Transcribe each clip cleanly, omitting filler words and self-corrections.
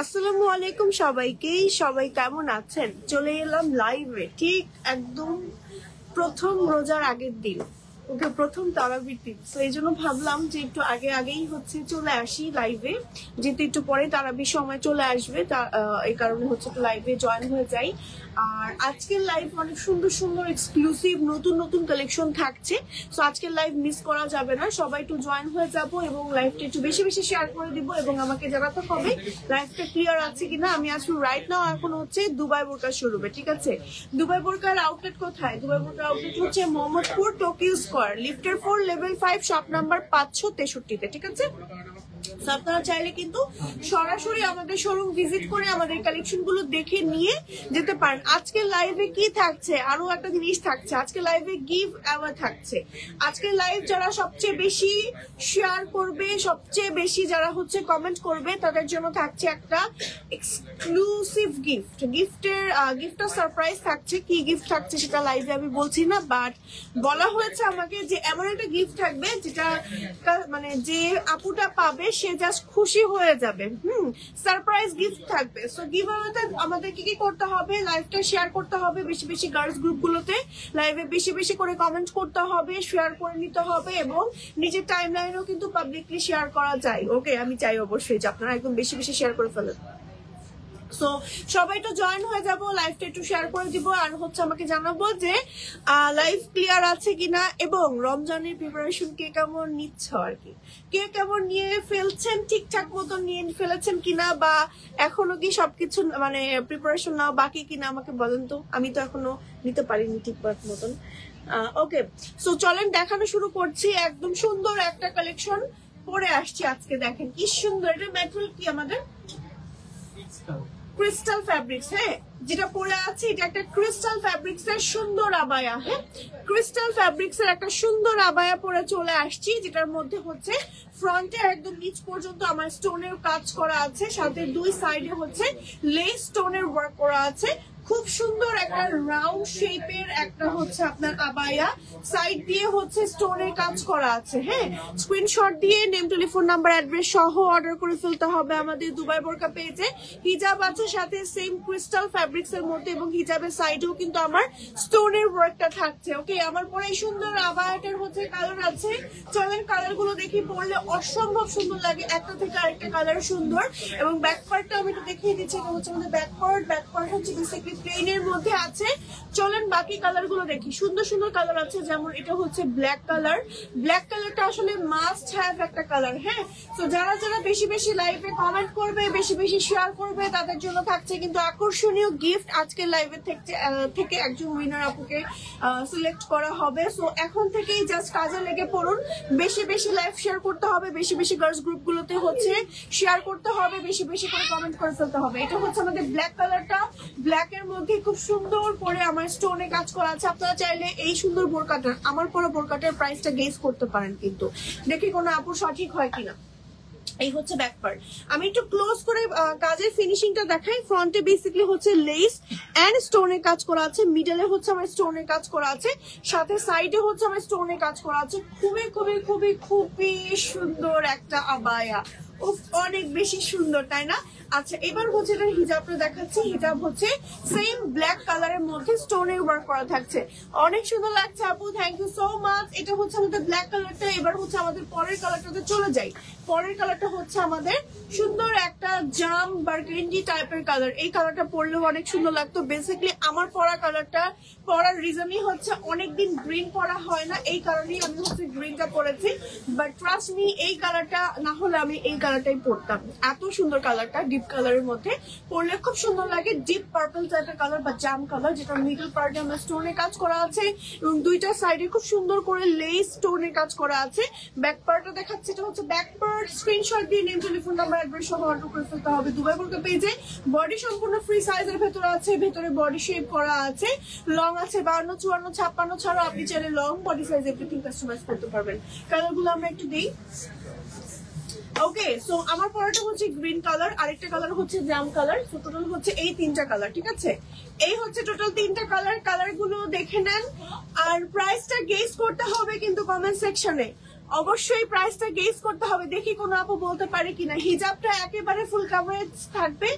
আসসালামু আলাইকুম সবাইকে। সবাই কেমন আছেন? চলে এলাম লাইভে ঠিক একদম প্রথম রোজার আগের দিন, ওকে প্রথম তারাবির দিন। তো এই জন্য ভাবলাম যে একটু আগেই হচ্ছে চলে আসি লাইভে, যেহেতু একটু পরে তারাবির সময় চলে আসবে, এই কারণে হচ্ছে লাইভে জয়েন হয়ে যাই। আর আজকের লাইভ অনেক সুন্দর সুন্দর এক্সক্লুসিভ নতুন কালেকশন থাকছে। তো আজকের লাইভ মিস করা যাবে না, সবাই একটু জয়েন হয়ে যাব এবং লাইভটা একটু বেশি বেশি শেয়ার করে দিব এবং আমাকে জানাতে হবে লাইভটা ক্লিয়ার আছে কিনা। আমি আসলে রাইট নাও এখন হচ্ছে দুবাই বোরকা শোরুমে, ঠিক আছে? দুবাই বোরকার আউটলেট কোথায়? দুবাই বোরকার আউটলেট হচ্ছে মোহাম্মদপুর টোকিও স্কয়ার, লিফটের 4 লেভেল 5 শপ নাম্বার 563-তে, ঠিক আছে? আপনারা চাইলে কিন্তু সরাসরি আমাদের শোরুম ভিজিট করে আমাদের কালেকশন গুলো দেখে নিয়ে যেতে পারেন। আজকের লাইভে কি থাকছে, আরো একটা জিনিস থাকছে। আজকে লাইভে গিভ অ্যাওয়ার্ড থাকছে। আজকের লাইভ যারা সবচেয়ে বেশি শেয়ার করবে, সবচেয়ে বেশি যারা হচ্ছে কমেন্ট করবে, তাদের জন্য থাকছে একটা এক্সক্লুসিভ গিফট। গিফটটা সারপ্রাইজ থাকছে। কি গিফট থাকছে সেটা লাইভে আমি বলছি না, বাট বলা হয়েছে আমাকে যে এমন একটা গিফট থাকবে যেটা মানে যে আপুটা পাবে সে জাস্ট খুশি হয়ে যাবে। সারপ্রাইজ গিফট থাকবে। সো গিভঅ্যাওয়েতে আমাদের কি করতে হবে? লাইভটা শেয়ার করতে হবে বেশি বেশি গার্লস গ্রুপগুলোতে, লাইভে বেশি বেশি করে কমেন্ট করতে হবে, শেয়ার করে নিতে হবে এবং নিজের টাইমলাইনেও কিন্তু পাবলিকলি শেয়ার করা যায়। ওকে, আমি চাই অবশ্যই যে আপনারা একদম বেশি বেশি শেয়ার করে ফেলেন। সো সবাই তো জয়েন হয়ে যাবো, লাইভটা একটু শেয়ার করে দিব আর হচ্ছে আমাকে জানাবো যে লাইভ ক্লিয়ার আছে কিনা এবং রমজানের প্রিপারেশন কে কেমন নিচ্ছ আর কি, কে কেমন নিয়ে ফেলছেন, ঠিকঠাক মতো নিয়ে ফেলেছেন কিনা বা এখনো কি সবকিছু মানে প্রিপারেশন নাও বাকি কিনা আমাকে বলেন তো। আমি তো এখনো নিতে পারিনি ঠিকঠাক মতন। ওকে, সো চলেন দেখানো শুরু করছি। একদম সুন্দর একটা কালেকশন পরে আসছি আজকে। দেখেন কি সুন্দর, এটা ম্যাটেরিয়াল কি আমাদের ক্রিস্টাল ফ্যাব্রিক্স। হ্যাঁ, যেটা পরে আছে এটা একটা ক্রিস্টাল ফ্যাব্রিক্স এর সুন্দর আবায়া। হ্যাঁ, ক্রিস্টাল ফ্যাব্রিক্স এর একটা সুন্দর আবায়া পরে চলে আসছি, যেটার মধ্যে হচ্ছে ফ্রন্টে একদম নিচ পর্যন্ত আমার স্টোনের কাজ করা আছে, সাথে দুই সাইডে হচ্ছে লেস স্টোনের ওয়ার্ক করা আছে। খুব সুন্দর একটা রাউন্ড শেপের একটা হচ্ছে আপনার আবায়া, সাইড দিয়ে হচ্ছে স্টোনের কাজ করা আছে। হ্যাঁ, স্ক্রিনশট দিয়ে নেম, টেলিফোন নাম্বার, অ্যাড্রেস সহ অর্ডার করে ফেলতে হবে আমাদের দুবাই বোরকা পেজে। হিজাব আছে সাথে সেম ক্রিস্টাল ফ্যাব্রিক্স এর মধ্যে এবং হিজাবের সাইডেও কিন্তু আমার স্টোনের ওয়ার্কটা থাকছে। ওকে, আমার পরে এই সুন্দর আবায়াটার হচ্ছে কালার আছে। চলেন কালার গুলো দেখি, পরলে অসম্ভব সুন্দর লাগে, একটা থেকে আরেকটা কালার সুন্দর। এবং ব্যাক পার্টটা আমি একটু দেখিয়ে দিচ্ছি, এটা হচ্ছে আমাদের ব্যাক পার্ট হচ্ছে বেসিক্যালি প্লেনের মধ্যে আছে। চলেন বাকি কালার গুলো দেখি। সুন্দর সুন্দর কালার আছে, যেমন এটা হচ্ছে ব্ল্যাক কালার। ব্ল্যাক কালারটা আসলে মাস্ট হ্যাভ একটা কালার। হ্যাঁ, তো যারা যারা বেশি বেশি লাইভে কমেন্ট করবে, বেশি বেশি শেয়ার করবে, তাদের জন্য থাকছে কিন্তু আকর্ষণীয় গিফট। আজকের লাইভে থেকে একজন উইনার আপুকে সিলেক্ট করা হবে। সো এখন থেকেই জাস্ট কাজে লেগে পড়ুন, বেশি বেশি লাইভ শেয়ার করতে হবে, বেশি বেশি গার্লস গ্রুপগুলোতে হচ্ছে শেয়ার করতে হবে, বেশি বেশি করে কমেন্ট করে ফেলতে হবে। এটা হচ্ছে আমাদের ব্ল্যাক কালারটা, ব্ল্যাক এর মধ্যে খুব সুন্দর করে আমার স্টোনে কাজ করা আছে। আপনারা চাইলে এই সুন্দর বোরকাটার, আমার পরা বোরকাটার প্রাইসটা গেস করতে পারেন কিন্তু, দেখি কোনো আপুর সঠিক হয় কিনা। এই হচ্ছে ব্যাক পার্ট। আমি একটু ক্লোজ করে কাজের ফিনিশিংটা দেখাই। ফ্রন্টে বেসিক্যালি হচ্ছে লেস এন্ড স্টোনের কাজ করা আছে, মিডলে হচ্ছে আমার স্টোনের কাজ করা আছে, সাথে সাইডে হচ্ছে আমার স্টোনের কাজ করা আছে। খুবই খুবই খুবই খুবই সুন্দর একটা আবায়া, অনেক বেশি সুন্দর, তাই না? আচ্ছা, এবার হচ্ছে এটা হিজাবটা দেখাচ্ছি। হিজাব হচ্ছে সেম ব্ল্যাক কালারের মধ্যে স্টোনের ওয়ার্ক করা থাকছে, অনেক সুন্দর লাগছে আপু, থ্যাংক ইউ সো মাচ। এটা হচ্ছে আমাদের ব্ল্যাক কালারটা। এবার হচ্ছে আমাদের পরের কালারটাতে চলে যাই। পরের কালারটা হচ্ছে আমাদের সুন্দর একটা জাম বার্গেন্ডি টাইপের কালার। এই কালারটা পরলেও অনেক সুন্দর লাগতো। বেসিক্যালি আমার পরা কালারটা পরার রিজনই হচ্ছে অনেকদিন গ্রিন পরা হয় না, এই কারণেই আমি হচ্ছে গ্রিনটা পরেছি। বাট ট্রাস্ট মি, এই কালারটা না হলে আমি এই কালারটাই পরতাম। এত সুন্দর কালারটা, ডিপ কালারের মধ্যে পরলে খুব সুন্দর লাগে। ডিপ পার্পল টাইপের কালার বা জাম কালার, যেটা মিডল পার্টে আমার স্টোনের কাজ করা আছে এবং দুইটা সাইডে খুব সুন্দর করে লেস স্টোনের কাজ করা আছে। ব্যাক পার্টটা দেখাচ্ছে, এটা হচ্ছে ব্যাক পার্ট। স্ক্রিনশট দিয়ে নেম, টেলিফোন নাম্বার, অ্যাড্রেস সহ অর্ডার করে ফেলতে হবে দুবাই বোরকা পেজে। বডি সম্পূর্ণ ফ্রি সাইজের ভেতরে আছে, ভেতরে বডি শেপ করা আছে, লং আছে 52, 54, 56 ছাড়াও আপনি চাইলে long body size everything customize করতে পারবেন। কালারগুলো আমরা একটু দিই। ওকে, সো আমার পরাটা হচ্ছে গ্রিন কালার, আরেকটা কালার হচ্ছে জাম কালার। সো টোটাল হচ্ছে এই তিনটা কালার, ঠিক আছে? এই হচ্ছে টোটাল তিনটা কালার। কালার গুলো দেখে নেন আর প্রাইসটা গেস করতে হবে কিন্তু কমেন্ট সেকশনে। অবশ্যই প্রাইসটা গেস করতে হবে। দেখি কোনো আপু বলতে পারে কিনা। হিজাবটা একেবারে ফুল কাভারেজ থাকবে,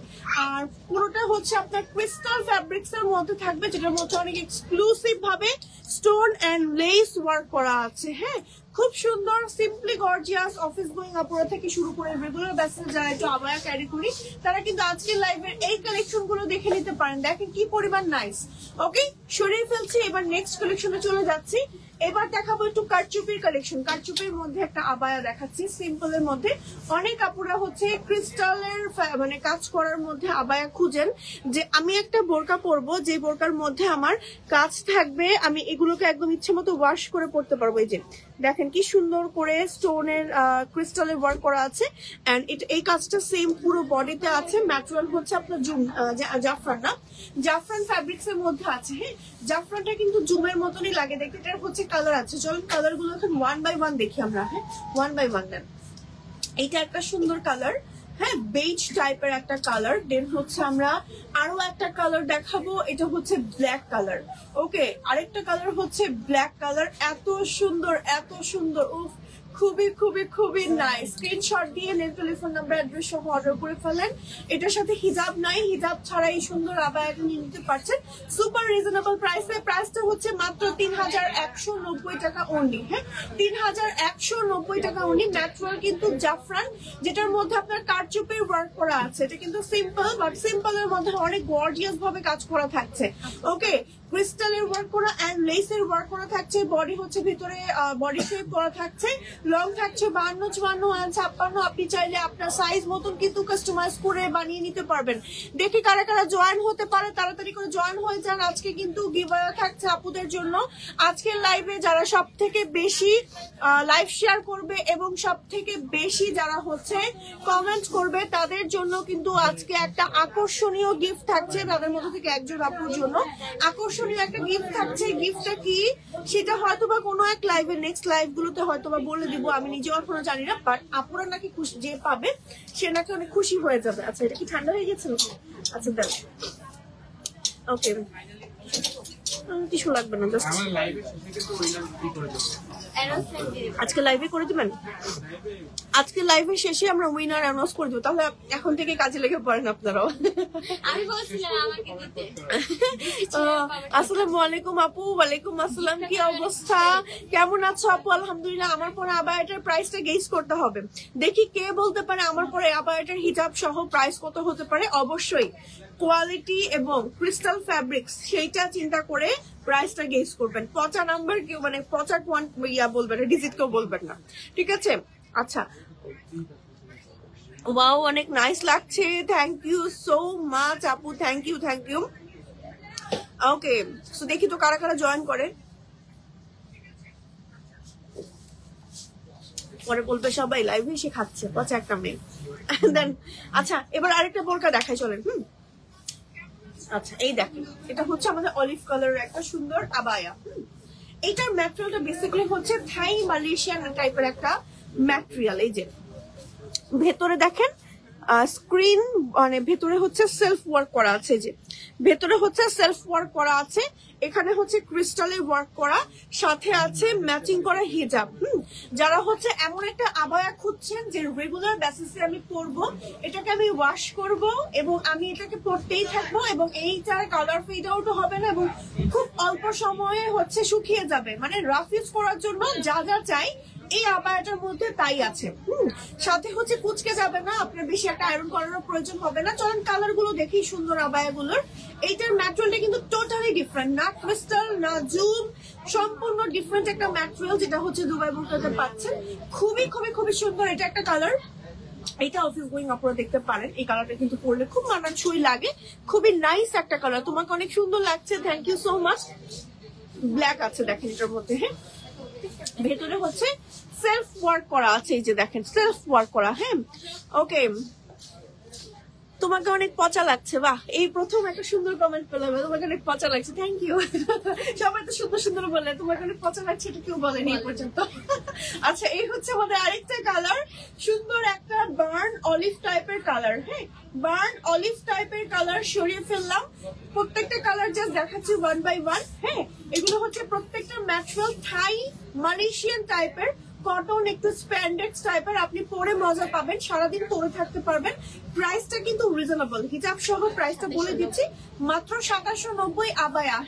আর পুরোটা হচ্ছে আপনার ক্রিস্টাল ফ্যাব্রিক্স এর মধ্যে থাকবে, যেটার মধ্যে অনেক এক্সক্লুসিভ ভাবে স্টোন এন্ড লেস ওয়ার্ক করা আছে। হ্যাঁ, খুব সুন্দর, সিম্পলি গর্জিয়াস। অফিস গোয়িং আপুরা থেকে শুরু করে রেগুলার বেসিস যারা একটু আবায়া ক্যারি করি, তারা কিন্তু আজকের লাইভের এই কালেকশন গুলো দেখে নিতে পারেন। দেখেন কি পরিমাণ নাইস। ওকে, সরিয়ে ফেলছি, এবার নেক্সট কালেকশনে চলে যাচ্ছি। এবার দেখাবো একটু কারচুপির কালেকশন। কারচুপির মধ্যে একটা আবায়া দেখাচ্ছি সিম্পলের মধ্যে। অনেক আপুরা হচ্ছে ক্রিস্টালের মানে কাজ করার মধ্যে আবায়া খুঁজেন, যে আমি একটা বোরকা পরবো যে বোরকার মধ্যে আমার কাজ থাকবে, আমি এগুলোকে একদম ইচ্ছে মতো ওয়াশ করে পরতে পারবো। এই যে দেখেন কি সুন্দর করে স্টোনের ক্রিস্টালের ওয়ার্ক করা আছে, এন্ড এই কাজটা সেম পুরো বডিতে আছে। ম্যাটেরিয়াল হচ্ছে আপনার জাফরান, না জাফরান ফ্যাব্রিক্স এর মধ্যে আছে। হ্যাঁ, জাফরানটা কিন্তু জুমের মতনই লাগে দেখতে। এটার হচ্ছে কালার আছে, চলুন কালার গুলো এখন 1 বাই 1 দেখি আমরা। হ্যাঁ, 1 বাই 1 দেন। এইটা একটা সুন্দর কালার, হ্যাঁ বেজ টাইপের একটা কালার। দেন হচ্ছে আমরা আরো একটা কালার দেখাবো, এটা হচ্ছে ব্ল্যাক কালার। ওকে, আরেকটা কালার হচ্ছে ব্ল্যাক কালার। এত সুন্দর, এত সুন্দর, উফ, খুবই খুবই খুবই নাইস। স্ক্রিনশট দিয়ে নেম, টেলিফোন নাম্বার, অ্যাড্রেস সহ অর্ডার করে ফেলেন। এটার সাথে হিজাব নাই, হিজাব ছাড়াই সুন্দর আবায়া নিয়ে নিতে পারছেন সুপার রিজনেবল প্রাইসে। প্রাইসটা হচ্ছে মাত্র 3190 টাকা অনলি। হ্যাঁ, 3190 টাকা অনলি। ম্যাটেরিয়াল কিন্তু জাফরান, যেটার মধ্যে আপনার কারচুপির ওয়ার্ক করা আছে। এটা কিন্তু সিম্পল, বাট সিম্পলের মধ্যে অনেক গর্জিয়াস ভাবে কাজ করা থাকছে। ওকে, ক্রিস্টালের ওয়ার্ক করা এন্ড লেসের ওয়ার্ক করা থাকছে। বডি হচ্ছে ভিতরে বডি শেপ করা থাকছে। লং থাকছে 52, 54 আর 56। আপনি চাইলে আপনার সাইজ মতন কিন্তু কাস্টমাইজ করে বানিয়ে নিতে পারবেন। দেখি কারা কারা জয়েন হতে পারে, তাড়াতাড়ি করে জয়েন হয়ে যান। আজকে কিন্তু গিভঅ্যাওয়ে থাকছে আপুদের জন্য। আজকের লাইভে যারা সব থেকে বেশি লাইভ শেয়ার করবে এবং সব থেকে বেশি যারা হচ্ছে কমেন্ট করবে, তাদের জন্য কিন্তু আজকে একটা আকর্ষণীয় গিফট থাকছে। তাদের মধ্যে থেকে একজন আপুর জন্য আকর্ষণীয় একটা গিফট থাকছে। গিফটটা কি সেটা হয়তোবা কোনো এক লাইভে, নেক্সট লাইভ গুলোতে হয়তোবা বলে দিব, আমি নিজেও এখনো জানি না। বাট আপুরা নাকি খুশি, যে পাবে সে নাকি অনেক খুশি হয়ে যাবে। আচ্ছা, এটা কি ঠান্ডা হয়ে গেছে? আচ্ছা দেন, ওকে, কিছু লাগবে না, জাস্ট আজকে লাইভে করে দিবেন। আজকে লাইভে শেষে আমরা উইনার অ্যানাউন্স করে দেবো। তাহলে এখন থেকে কাজে লেগে পড়েন আপনারাও। আসসালামু আলাইকুম আপু। ওয়ালাইকুম আসসালাম, কি অবস্থা, কেমন আছো আপু? আলহামদুলিল্লাহ। আমার পরে আবায়াটার প্রাইসটা গেস করতে হবে। দেখি কে বলতে পারে আমার পরে আবায়াটার হিজাব সহ প্রাইস কত হতে পারে। অবশ্যই কোয়ালিটি এবং ক্রিস্টাল ফ্যাব্রিক্স সেইটা চিন্তা করে প্রাইসটা গেস করবেন। পচা নাম্বার কেউ, মানে পচা বলবেন না, ডিজিট কেউ বলবেন না, ঠিক আছে? আচ্ছা, ওয়াও, অনেক নাইস লাগছে। থ্যাংক ইউ সো মাচ আপু, thank you, thank you. Okay, so দেখি তো কারা কারা জয়েন করে। পরে বলবে সবাই লাইভে এসে খাচ্ছে, পচা একটা মেয়ে। দেন আচ্ছা, এবার আরেকটা বোরকা দেখাই, চলেন। আচ্ছা, এই দেখেন, এটা হচ্ছে আমাদের অলিভ কালারের একটা সুন্দর আবায়া। এইটার ম্যাটেরিয়ালটা বেসিক্যালি হচ্ছে থাই মালয়েশিয়ান টাইপের একটা ম্যাটেরিয়াল। এই যে ভেতরে দেখেন স্ক্রিন, মানে ভেতরে হচ্ছে সেলফ ওয়ার্ক করা আছে। যে ভেতরে হচ্ছে সেলফ ওয়ার্ক করা আছে, এখানে হচ্ছে ক্রিস্টালে ওয়ার্ক করা, সাথে আছে ম্যাচিং করা হিজাব। যারা হচ্ছে এমন একটা আবায়া খুঁজছেন যে রেগুলার বেসিসে আমি পরবো, এটাকে আমি ওয়াশ করব এবং আমি এটাকে পরতেই থাকবো, এবং এইটার কালার ফেড আউট হবে না এবং খুব অল্প সময়ে হচ্ছে শুকিয়ে যাবে। মানে রাফ ইউজ করার জন্য যা যা চাই এই আবায়াটার মধ্যে তাই আছে। সাথে হচ্ছে কুচকে যাবে না, আপনার বেশি একটা আয়রন করারও প্রয়োজন হবে না। চলেন কালার গুলো দেখি সুন্দর আবায়াগুলোর। এইটার ম্যাটেরিয়ালটা কিন্তু টোটালি ডিফারেন্ট, না ক্রিস্টাল না জুম, সম্পূর্ণ ডিফারেন্ট একটা ম্যাটেরিয়াল, যেটা হচ্ছে দুবাই বোরকাতে পাচ্ছেন। খুবই খুবই খুবই সুন্দর এটা একটা কালার। এটা অফিস গোয়িং আপনারা দেখতে পারেন। এই কালারটা কিন্তু পরলে খুব মানানসই লাগে, খুবই নাইস একটা কালার। তোমাকে অনেক সুন্দর লাগছে, thank you so much. Black আছে দেখেন এটার মধ্যে। হ্যাঁ, ভেতরে হচ্ছে সেলফ ওয়ার্ক করা আছে, এই যে দেখেন সেলফ ওয়ার্ক করা। হ্যাঁ, ওকে, তোমাকে অনেক পচা লাগছে। বাহ, এই প্রথম একটা সুন্দর কমেন্ট পেলাম, তোমাকে অনেক পচা লাগছে, থ্যাংক ইউ। সবাই তো সুন্দর সুন্দর বলে, তোমাকে অনেক পচা লাগছে এটা কেউ বলেনি এই পর্যন্ত। আচ্ছা, এই হচ্ছে আমাদের আরেকটা কালার, সুন্দর একটা বার্ন অলিভ টাইপের কালার। হ্যাঁ, বার্ন অলিভ টাইপের কালার সরিয়ে ফেললাম। প্রত্যেকটা কালার জাস্ট দেখাচ্ছি 1 বাই 1। হ্যাঁ, এগুলো হচ্ছে প্রত্যেকটা ম্যাটেরিয়াল থাই মালয়েশিয়ান টাইপের, কটন একটু স্প্যান্ডেক্স টাইপের, আপনি পরে মজা পাবেন, সারাদিন পরে থাকতে পারবেন। প্রাইসটা কিন্তু রিজনেবল, হিজাব সহ প্রাইসটা বলে দিচ্ছি মাত্র 2790 আবায়া।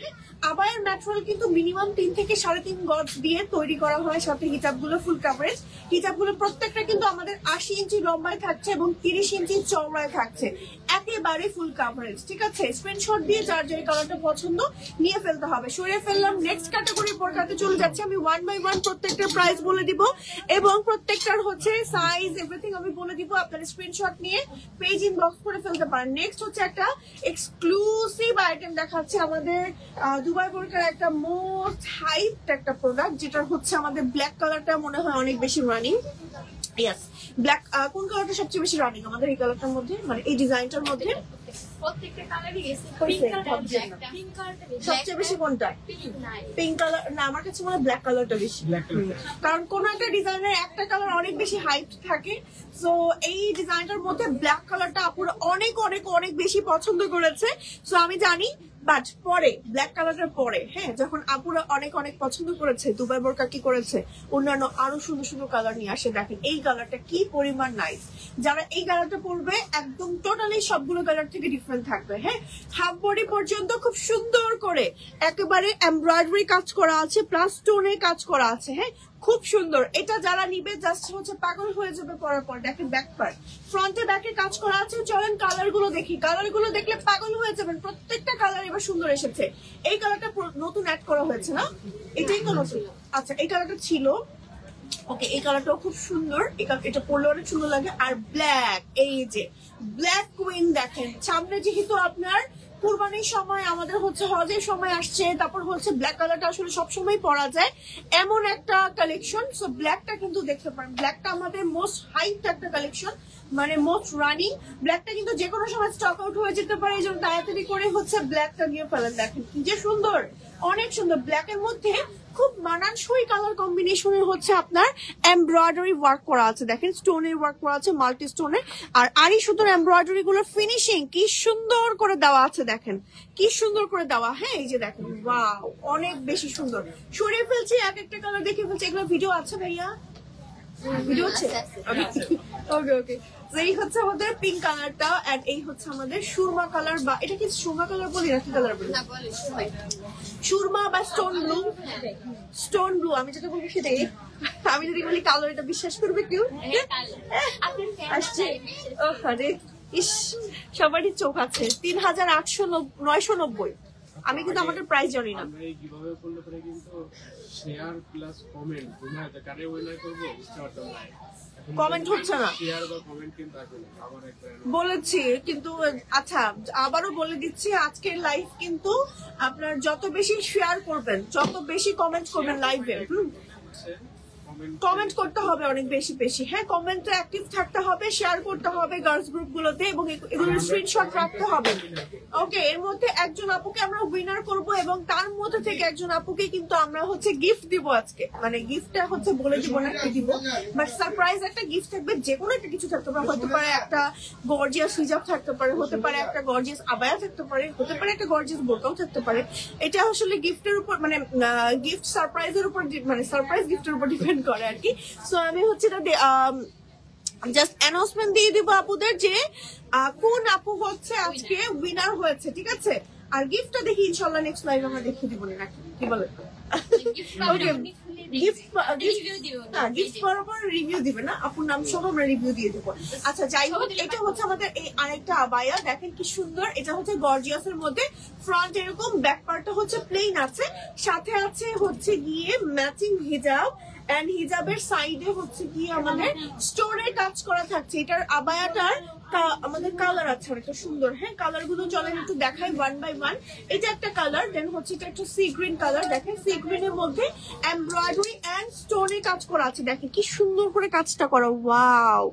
আবায়ার ম্যাটেরিয়াল কিন্তু মিনিমাম 3 থেকে 3.5 গজ দিয়ে তৈরি করা হয়, সাথে হিজাবগুলো ফুল কাভারেজ। হিজাবগুলো প্রত্যেকটা কিন্তু আমাদের 80 ইঞ্চি লম্বায় থাকছে এবং 30 ইঞ্চি চওড়ায় থাকছে, একেবারে ফুল কাভারেজ। ঠিক আছে, স্ক্রিনশট দিয়ে যার যে কালারটা পছন্দ নিয়ে ফেলতে হবে। সরিয়ে ফেললাম, নেক্সট ক্যাটাগরি বোরকাতে চলে যাচ্ছে। আমি 1 বাই 1 প্রত্যেকটার প্রাইস বলে দিব এবং প্রত্যেকটার হচ্ছে সাইজ এভরিথিং আমি বলে দিব, আপনারা স্ক্রিনশট নিয়ে পেজ ইনবক্স করে ফেলতে পারেন। নেক্সট হচ্ছে একটা এক্সক্লুসিভ আইটেম দেখাচ্ছে আমাদের দুবাই বোরকার একটা মোস্ট হাইপ একটা প্রোডাক্ট, যেটা হচ্ছে আমাদের ব্ল্যাক কালারটা মনে হয় অনেক বেশি রানিং। ইয়েস, ব্ল্যাক কোন কালারটা সবচেয়ে বেশি রানিং আমাদের এই কালারটার মধ্যে, মানে এই ডিজাইনটার মধ্যে? সবচেয়ে বেশি কোনটা? পিঙ্ক কালার না, আমার কাছে মনে হয় ব্ল্যাক কালারটা বেশি, কারণ কোন একটা ডিজাইনের একটা কালার অনেক বেশি হাইপ থাকে। সো এই ডিজাইনটার মধ্যে ব্ল্যাক কালারটা আপুরা অনেক অনেক অনেক বেশি পছন্দ করেছে। সো আমি জানি, বাট পরে ব্ল্যাক কালারটার পরে, হ্যাঁ, যখন আপুরা অনেক অনেক পছন্দ করেছে, দুবাই বোরকা কি করেছে, অন্যান্য আরো সুন্দর সুন্দর কালার নিয়ে আসে। দেখেন এই কালারটা কি পরিমাণ নাইস, যারা এই কালারটা পরবে একদম টোটালি সবগুলো কালার থেকে ডিফারেন্ট থাকবে। হ্যাঁ, হাফ বডি পর্যন্ত খুব সুন্দর করে একেবারে এমব্রয়ডারি কাজ করা আছে, প্লাস স্টোনে কাজ করা আছে। হ্যাঁ, খুব সুন্দর। এটা যারা নিবে জাস্ট হচ্ছে পাগল হয়ে যাবে পরার পর। দেখেন ব্যাক পার্ট, ফ্রন্টে ব্যাকে কাজ করা আছে। চলেন কালার গুলো দেখি, কালার গুলো দেখলে পাগল হয়ে যাবেন, প্রত্যেকটা কালার এবার সুন্দর এসেছে। এই কালারটা নতুন অ্যাড করা হয়েছে না, এটাই তো নতুন। আচ্ছা, এই কালারটা ছিল, ওকে, এই কালারটাও খুব সুন্দর, এটা পরলে অনেক সুন্দর লাগে। আর ব্ল্যাক, এই যে ব্ল্যাক কুইন দেখেন, সামনে যেহেতু আপনার কুরবানির সময় আমাদের হচ্ছে হজের সময় আসছে, তারপর হচ্ছে ব্ল্যাক কালারটা আসলে সবসময় পরা যায় এমন একটা কালেকশন। সো ব্ল্যাকটা কিন্তু দেখতে পারেন, ব্ল্যাকটা আমাদের মোস্ট হাইট একটা কালেকশন, মানে মোস্ট রানিং। ব্ল্যাকটা কিন্তু যে কোনো সময় স্টক আউট হয়ে যেতে পারে, এই জন্য তাড়াতাড়ি করে হচ্ছে ব্ল্যাকটা নিয়ে ফেলেন। দেখেন কি যে সুন্দর, অনেক সুন্দর। ব্ল্যাকের মধ্যে খুব মানানসই কালার কম্বিনেশনে হচ্ছে আপনার এমব্রয়ডারি ওয়ার্ক করা আছে। দেখেন স্টোনের ওয়ার্ক করা আছে, মাল্টি স্টোনের। আর আরই সুন্দর এমব্রয়ডারি গুলোর ফিনিশিং কি সুন্দর করে দেওয়া আছে, দেখেন কি সুন্দর করে দেওয়া। হ্যাঁ, এই যে দেখেন, ওয়াও, অনেক বেশি সুন্দর। সরিয়ে ফেলছি, এক একটা কালার দেখে ফেলছি। এগুলো ভিডিও আছে ভাইয়া? ভিডিও আছে? ওকে ওকে। এই হচ্ছে আমাদের পিঙ্ক কালারটা, এন্ড এই হচ্ছে আমাদের সুরমা কালার, বা এটা কি সুরমা কালার বলি না কি কালার বলি? সুরমা বা স্টোন ব্লু। স্টোন ব্লু আমি যেটা বলি সেটাই। আমি যদি বলি কালার, এটা বিশ্বাস করবে কেউ? আসছে, আরে ইস, সবারই চোখ আছে। 3890। আমি কিন্তু আমাদের প্রাইস জানি না। কমেন্ট হচ্ছে না বলেছি কিন্তু। আচ্ছা, আবারও বলে দিচ্ছি, আজকের লাইভ কিন্তু আপনার যত বেশি শেয়ার করবেন, যত বেশি কমেন্ট করবেন লাইভে, কমেন্ট করতে হবে অনেক বেশি বেশি। হ্যাঁ, কমেন্টে অ্যাক্টিভ থাকতে হবে, শেয়ার করতে হবে গার্লস গ্রুপ গুলোতে, এবং এগুলোর স্ক্রিনশট রাখতে হবে। ওকে, এর মধ্যে একজন আপুকে আমরা উইনার করব এবং তার মধ্যে থেকে একজন আপুকে কিন্তু আমরা হচ্ছে গিফট দিব আজকে। মানে গিফটটা হচ্ছে বলে দিব না কি দিব, বাট সারপ্রাইজ একটা গিফট থাকবে, যে কোনো একটা কিছু থাকতে পারে। হতে পারে একটা গর্জিয়াস হিজাব থাকতে পারে, হতে পারে একটা গর্জিয়াস আবায়া থাকতে পারে, হতে পারে একটা গর্জিয়াস বোরকাও থাকতে পারে। এটা আসলে গিফটের উপর, মানে গিফট সারপ্রাইজের উপর, মানে সারপ্রাইজ গিফটের উপর ডিপেন্ড করে আর কি। সো আমি হচ্ছে জাস্ট অ্যানাউন্সমেন্ট দিয়ে দিব আপুদের যে কোন আপু হচ্ছে আজকে উইনার হয়েছে, ঠিক আছে? আর গিফটটা দেখি ইনশাআল্লাহ নেক্সট লাইভ আমরা দেখিয়ে দিব নাকি, কি বলেন? ওকে, গিফট বরাবর রিভিউ দিবে না, আপুর নাম সহ আমরা রিভিউ দিয়ে দেবো। আচ্ছা, যাই হোক, এটা হচ্ছে আমাদের এই আরেকটা আবায়া। দেখেন কি সুন্দর, এটা হচ্ছে গর্জিয়াস এর মধ্যে। ফ্রন্ট এরকম, ব্যাক পার্টটা হচ্ছে প্লেন আছে, সাথে আছে হচ্ছে গিয়ে ম্যাচিং হিজাব, এন্ড হিজাবের সাইডে হচ্ছে গিয়ে আমাদের স্টোনের কাজ করা থাকছে। এটার আবায়াটার আমাদের কালার আছে অনেকটা সুন্দর। হ্যাঁ, কালার গুলো চলেন একটু দেখাই 1 বাই 1। এটা একটা কালার, দেন হচ্ছে এটা একটা সি গ্রিন কালার। দেখেন সি গ্রিনের মধ্যে এমব্রয়ডারি এন্ড স্টোনে কাজ করা আছে। দেখেন কি সুন্দর করে কাজটা করা, ওয়াও,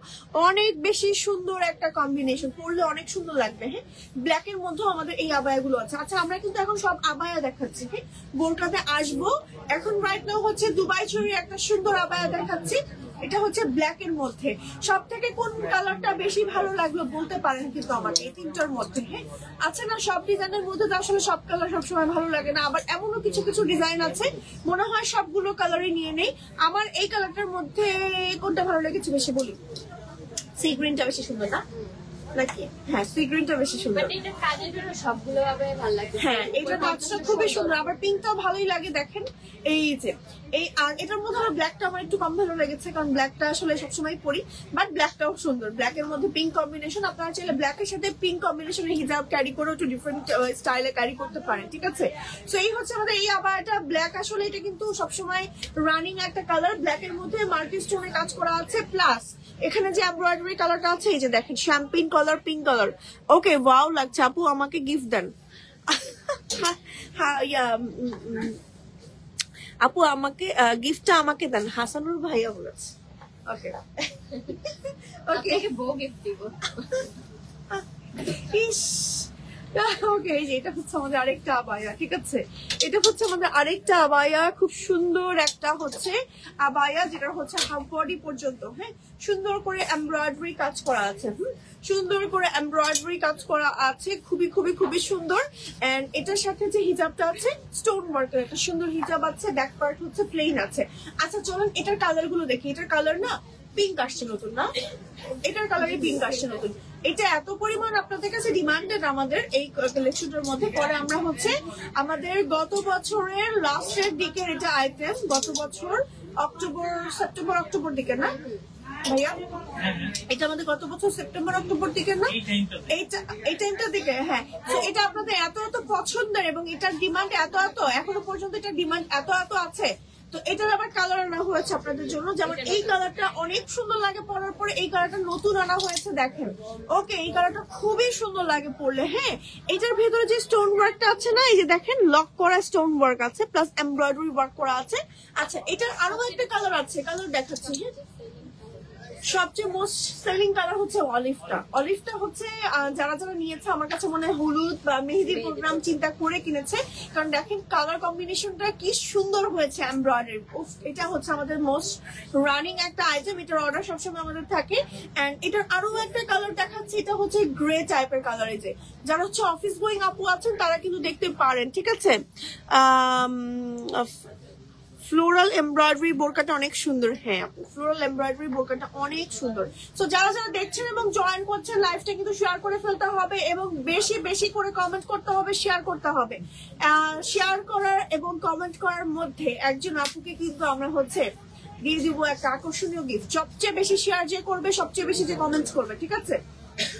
অনেক বেশি সুন্দর একটা কম্বিনেশন, পরলে অনেক সুন্দর লাগবে। হ্যাঁ, ব্ল্যাক এর মধ্যেও আমাদের এই আবায়া গুলো আছে। আচ্ছা, আমরা কিন্তু এখন সব আবায়া দেখাচ্ছি। হ্যাঁ, বোরকাতে আসবো এখন। রাইট নাও হচ্ছে দুবাই চুরির একটা সুন্দর আবায়া দেখাচ্ছি। এটা হচ্ছে ব্ল্যাক এর মধ্যে। সব থেকে কোন কালারটা বেশি ভালো লাগলো বলতে পারেন কিন্তু আমাকে এই তিনটার মধ্যে। হ্যাঁ আচ্ছা না, সব ডিজাইনের মধ্যে তো আসলে সব কালার সবসময় ভালো লাগে না, আবার এমনও কিছু কিছু ডিজাইন আছে মনে হয় সবগুলো কালারই নিয়ে নেই। আমার এই কালারটার মধ্যে কোনটা ভালো লেগেছে বেশি বলি? সি গ্রিনটা বেশি সুন্দর না নাকি? হ্যাঁ সি গ্রিনটা বেশি সুন্দর। এটা কাজের জন্য সবগুলো ভাবে ভালো লাগে। হ্যাঁ এটা কাজটা খুবই সুন্দর, আবার পিঙ্কটাও ভালোই লাগে। দেখেন এই যে এই আর এটার মধ্যে আমার ব্ল্যাকটা আমার একটু কম ভালো লেগেছে, কারণ ব্ল্যাকটা আসলে সবসময় পরি, বাট ব্ল্যাকটাও সুন্দর। ব্ল্যাকের মধ্যে পিঙ্ক কম্বিনেশন, আপনারা চাইলে ব্ল্যাকের সাথে পিঙ্ক কম্বিনেশনের হিজাব ক্যারি করে একটু ডিফারেন্ট স্টাইলে ক্যারি করতে পারেন, ঠিক আছে? সো এই হচ্ছে আমাদের এই আবায়াটা। ব্ল্যাক আসলে এটা কিন্তু সবসময় রানিং একটা কালার, ব্ল্যাকের মধ্যে মাল্টি স্টোনে কাজ করা আছে, প্লাস এখানে যে এমব্রয়ডারি কালারটা আছে এই যে দেখেন champagne colour, pink colour. Okay wow লাগছে। আপু আমাকে গিফট দেন। আপু আমাকে গিফটটা আমাকে দেন, হাসানুর ভাইয়া বলেছে। ওকে আপনাকে বউ গিফট দিব। ইস ওকে এই যে এটা হচ্ছে আমাদের আরেকটা আবায়া, ঠিক আছে? এটা হচ্ছে আমাদের আরেকটা আবায়া, খুব সুন্দর একটা হচ্ছে আবায়া, যেটা হচ্ছে হাফ বডি পর্যন্ত। হ্যাঁ সুন্দর করে এমব্রয়ডারি কাজ করা আছে, সুন্দর করে এমব্রয়ডারি কাজ করা আছে, খুবই খুবই খুবই সুন্দর। এন্ড এটার সাথে যে হিজাবটা আছে স্টোন ওয়ার্কের একটা সুন্দর হিজাব আছে, ব্যাক পার্ট হচ্ছে প্লেন আছে। আচ্ছা চলুন এটার কালার গুলো দেখি। এটার কালার না পিঙ্ক আসছে নতুন, না এটার কালারে পিঙ্ক আসছে নতুন। এটা এত পরিমাণ আপনাদের কাছে ডিমান্ডেড আমাদের এই কালেকশনটার মধ্যে। পরে আমরা হচ্ছে আমাদের গত বছরের লাস্টের দিকের এটা আইটেম, গত বছর সেপ্টেম্বর অক্টোবর দিকে না ভাইয়া, এটা আমাদের গত বছর সেপ্টেম্বর অক্টোবর দিকে না, এই টাইমটা দিকে। হ্যাঁ তো এটা আপনাদের এত এত পছন্দের এবং এটার ডিমান্ড এত এত, এখনো পর্যন্ত এটার ডিমান্ড এত এত আছে। তো এটার আবার কালার আনা হয়েছে আপনাদের জন্য, যেমন এই কালারটা অনেক সুন্দর লাগে পরার পরে, এই কালারটা নতুন আনা হয়েছে দেখেন। ওকে এই কালারটা খুবই সুন্দর লাগে পরলে। হ্যাঁ এটার ভেতরে যে স্টোন ওয়ার্কটা আছে না, এই যে দেখেন লক করা স্টোন ওয়ার্ক আছে, প্লাস এমব্রয়ডারি ওয়ার্ক করা আছে। আচ্ছা এটার আরো একটা কালার আছে, কালার দেখাচ্ছি। হ্যাঁ সবচেয়ে মোস্ট সেলিং কালার হচ্ছে অলিভটা। অলিভটা হচ্ছে যারা যারা নিয়েছে আমার কাছে মনে হয় হলুদ বা মেহেদির প্রোগ্রাম চিন্তা করে কিনেছে, কারণ দেখেন কালার কম্বিনেশনটা কি সুন্দর হয়েছে এমব্রয়ডারি। এটা হচ্ছে আমাদের মোস্ট রানিং একটা আইটেম, এটার অর্ডার সবসময় আমাদের থাকে। এন্ড এটার আরো একটা কালার দেখাচ্ছে, এটা হচ্ছে গ্রে টাইপের কালার। এই যে যারা হচ্ছে অফিস গোয়িং আপু আছেন তারা কিন্তু দেখতে পারেন, ঠিক আছে? ফ্লোরাল এমব্রয়ডারি বোরকাটা অনেক সুন্দর। হ্যাঁ আপু ফ্লোরাল এমব্রয়ডারি বোরকাটা অনেক সুন্দর। তো যারা যারা দেখছেন এবং জয়েন করছেন লাইভটা কিন্তু শেয়ার করে ফেলতে হবে এবং বেশি বেশি করে কমেন্ট করতে হবে, শেয়ার করতে হবে। শেয়ার করার এবং কমেন্ট করার মধ্যে একজন আপুকে কিন্তু আমরা হচ্ছে দিয়ে দিব একটা আকর্ষণীয় গিফট। সবচেয়ে বেশি শেয়ার যে করবে, সবচেয়ে বেশি যে কমেন্টস করবে, ঠিক আছে?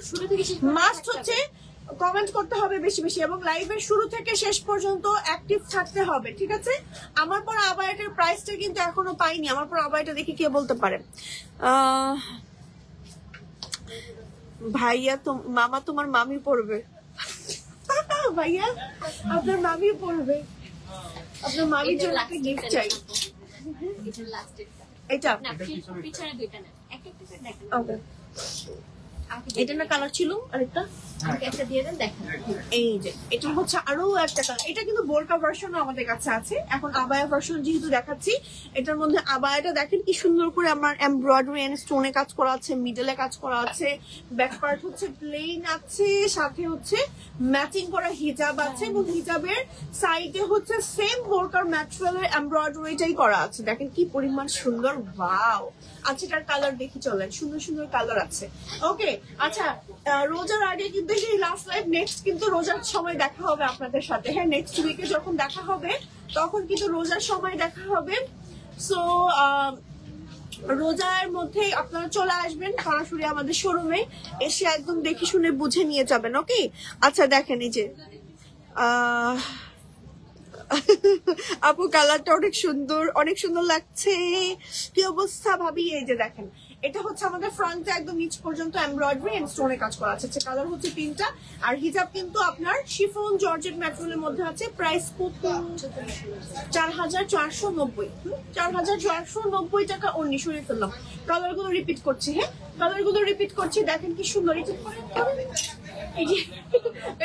শুরু থেকে মাস্ট হচ্ছে কমেন্ট করতে হবে বেশি বেশি এবং লাইভের শুরু থেকে শেষ পর্যন্ত অ্যাক্টিভ থাকতে হবে, ঠিক আছে? আমার পর আবায়াটার প্রাইসটা কিন্তু এখনো পাইনি, আমার পর আবায়াটা দেখি কে বলতে পারে। ভাইয়া তো মামা তোমার মামি পড়বে। ভাইয়া আপনার মামি পড়বে, আপনার মামির জন্য একটা গিফট চাই। এটা পিছনে দুইটা না, এক একটা করে দেখেন। ওকে এটা না কালার ছিল আরেকটা, আমাকে একটা দিয়ে দেন দেখেন। এই যে এটা হচ্ছে আরো একটা কালার। এটা কিন্তু বোরকা ভার্সনও আমাদের কাছে আছে। এখন আবায়া ভার্সন যেহেতু দেখাচ্ছি, এটার মধ্যে আবায়াটা দেখেন কি সুন্দর করে আমার এমব্রয়ডারি এন্ড স্টোনে কাজ করা আছে, মিডলে কাজ করা আছে, ব্যাক পার্ট হচ্ছে প্লেন আছে, সাথে হচ্ছে ম্যাচিং করা হিজাব আছে এবং হিজাবের সাইডে হচ্ছে সেম বোরকার ম্যাটেরিয়ালের এমব্রয়ডারিটাই করা আছে। দেখেন কি পরিমাণ সুন্দর, ওয়াও। আচ্ছা এটার কালার দেখি চলেন, সুন্দর সুন্দর কালার আছে। ওকে আচ্ছা রোজার আগে কিন্তু সেই লাস্ট লাইভ, নেক্সট কিন্তু রোজার সময় দেখা হবে আপনাদের সাথে। হ্যাঁ নেক্সট উইকে যখন দেখা হবে তখন কিন্তু রোজার সময় দেখা হবে। সো রোজার মধ্যে আপনারা চলে আসবেন সরাসরি আমাদের শোরুমে, এসে একদম দেখে শুনে বুঝে নিয়ে যাবেন। ওকে আচ্ছা দেখেন এই যে আপু কালারটা অনেক সুন্দর, অনেক সুন্দর লাগছে। কি অবস্থা ভাবি? এই যে দেখেন এটা হচ্ছে আমাদের ফ্রন্টে একদম নিচ পর্যন্ত এমব্রয়ডারি এন্ড স্টোনে কাজ করা আছে। কালার হচ্ছে তিনটা, আর হিজাব কিন্তু আপনার শিফন জর্জেট ম্যাটেরিয়ালের মধ্যে আছে। প্রাইস কত? 4490, 4490 টাকা। অন্য সরিয়ে ফেললাম, কালার গুলো রিপিট করছি। হ্যাঁ কালার গুলো রিপিট করছি, দেখেন কি সুন্দর।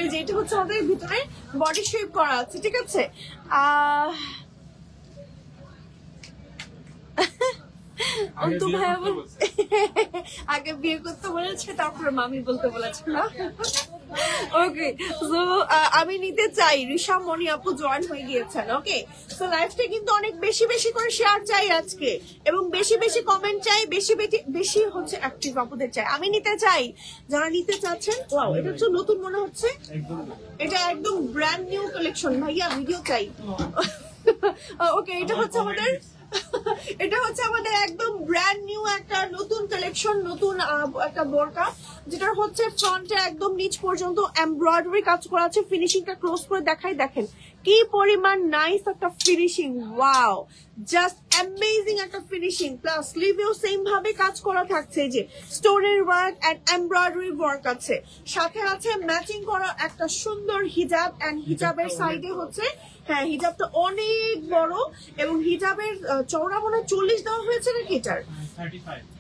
এই যে এটা হচ্ছে আমাদের ভিতরে বডি শেপ করা আছে, ঠিক আছে? অন্তু ভাইয়া আগে বিয়ে করতে বলেছে, তারপরে মামি বলতে বলেছে না। ওকে, সো আমি নিতে চাই। রিশা মনি আপু জয়েন হয়ে গিয়েছেন। ওকে, সো লাইভটা কিন্তু অনেক বেশি বেশি করে শেয়ার চাই আজকে, এবং বেশি বেশি কমেন্ট চাই, বেশি বেশি বেশি হচ্ছে অ্যাক্টিভ আপুদের চাই। আমি নিতে চাই, যারা নিতে চাচ্ছেন। ওয়াও, এটা হচ্ছে নতুন মনে হচ্ছে, এটা একদম ব্র্যান্ড নিউ কালেকশন। ভাইয়া ভিডিও চাই। ওকে, এটা হচ্ছে আমাদের একদম ব্র্যান্ড নিউ একটা নতুন কালেকশন, নতুন একটা বোরকা, যেটা হচ্ছে ফ্রন্টে একদম নিচ পর্যন্ত এমব্রয়ডারি কাজ করা আছে। ফিনিশিংটা ক্লোজ করে দেখাই, দেখেন কি পরিমাণ নাইস একটা ফিনিশিং। ওয়াও, জাস্ট অ্যামেজিং একটা ফিনিশিং। প্লাস স্লিভেও সেম ভাবে কাজ করা থাকছে, যে স্টোনের ওয়ার্ক এন্ড এমব্রয়ডারি ওয়ার্ক আছে। সাথে আছে ম্যাচিং করা একটা সুন্দর হিজাব, এন্ড হিজাবের সাইডে হচ্ছে, হ্যাঁ হিজাবটা অনেক বড়, এবং হিজাবের চওড়া মনে 40 দেওয়া হয়েছে নাকি, এটার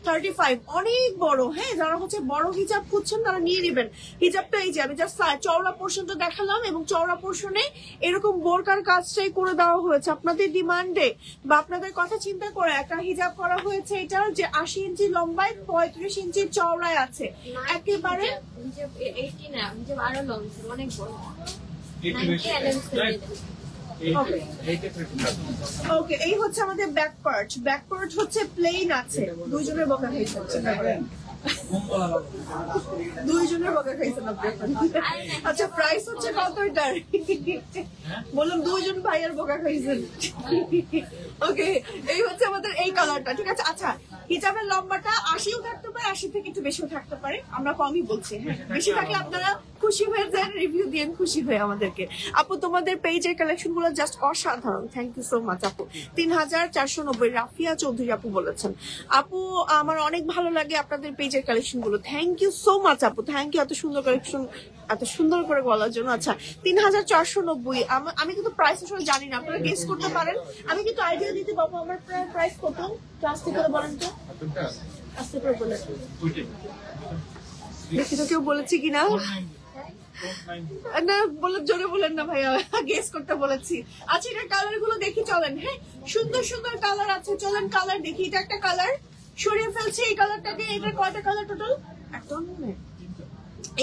35, অনেক বড়। হ্যাঁ, যারা হচ্ছে বড় হিজাব খুঁজছেন তারা নিয়ে নেবেন। হিজাবটা এই যে আমি জাস্ট চওড়া পোর্শনটা দেখালাম, এবং চওড়া পোর্শনে এরকম বোরকার কাজটাই করে দেওয়া হয়েছে আপনাদের ডিমান্ডে বা আপনাদের কথা চিন্তা করে একটা হিজাব করা হয়েছে। এটা যে 80 ইঞ্চি লম্বায় 35 ইঞ্চি চওড়ায় আছে একেবারে। আরো লং, অনেক বড়। ওকে, এই হচ্ছে আমাদের ব্যাক পার্ট। ব্যাক পার্ট হচ্ছে প্লেন আছে। দুইজনের বকা খাইছে, দুইজনের বকা খাইছেন আপনি। আচ্ছা, প্রাইস হচ্ছে কত এটার? বললাম দুইজন ভাইয়ের বকা খাইছেন। ওকে, এই হচ্ছে আমাদের এই কালারটা, ঠিক আছে। আচ্ছা, হিজাবের লম্বাটা 80ও থাকতে পারে, 80 থেকে একটু বেশিও থাকতে পারে, আমরা কমই বলছি। হ্যাঁ, বেশি থাকলে আপনারা খুশি হয়ে যান, রিভিউ দিন খুশি হয়ে আমাদেরকে। আপু তোমাদের পেজের কালেকশন গুলো জাস্ট অসাধারণ, থ্যাংক ইউ সো মাচ আপু। 3490 রাফিয়া চৌধুরী আপু বলেছেন। আপু আমার অনেক ভালো লাগে আপনাদের পেজের কালেকশন গুলো, থ্যাংক ইউ সো মাচ আপু, থ্যাংক ইউ এত সুন্দর কালেকশন এত সুন্দর করে বলার জন্য। আচ্ছা, 3490। আমি কিন্তু প্রাইস আসলে জানি না, আপনারা গেস করতে পারেন। আমি কিন্তু আইডিয়া দিতে পারবো আমার প্রাইস কত। ক্লাস থেকে বলেন তো, আস্তে করে বলেন দেখি তো কেউ বলেছে কিনা। না বলে জোরে বলেন না ভাইয়া, গেস করতে বলেছি। আচ্ছা, এটা কালার গুলো দেখি চলেন। হ্যাঁ, সুন্দর সুন্দর কালার আছে, চলেন কালার দেখি। এটা একটা কালার সরিয়ে ফেলছে, এই কালারটাকে। এটার কয়টা কালার টোটাল? একদম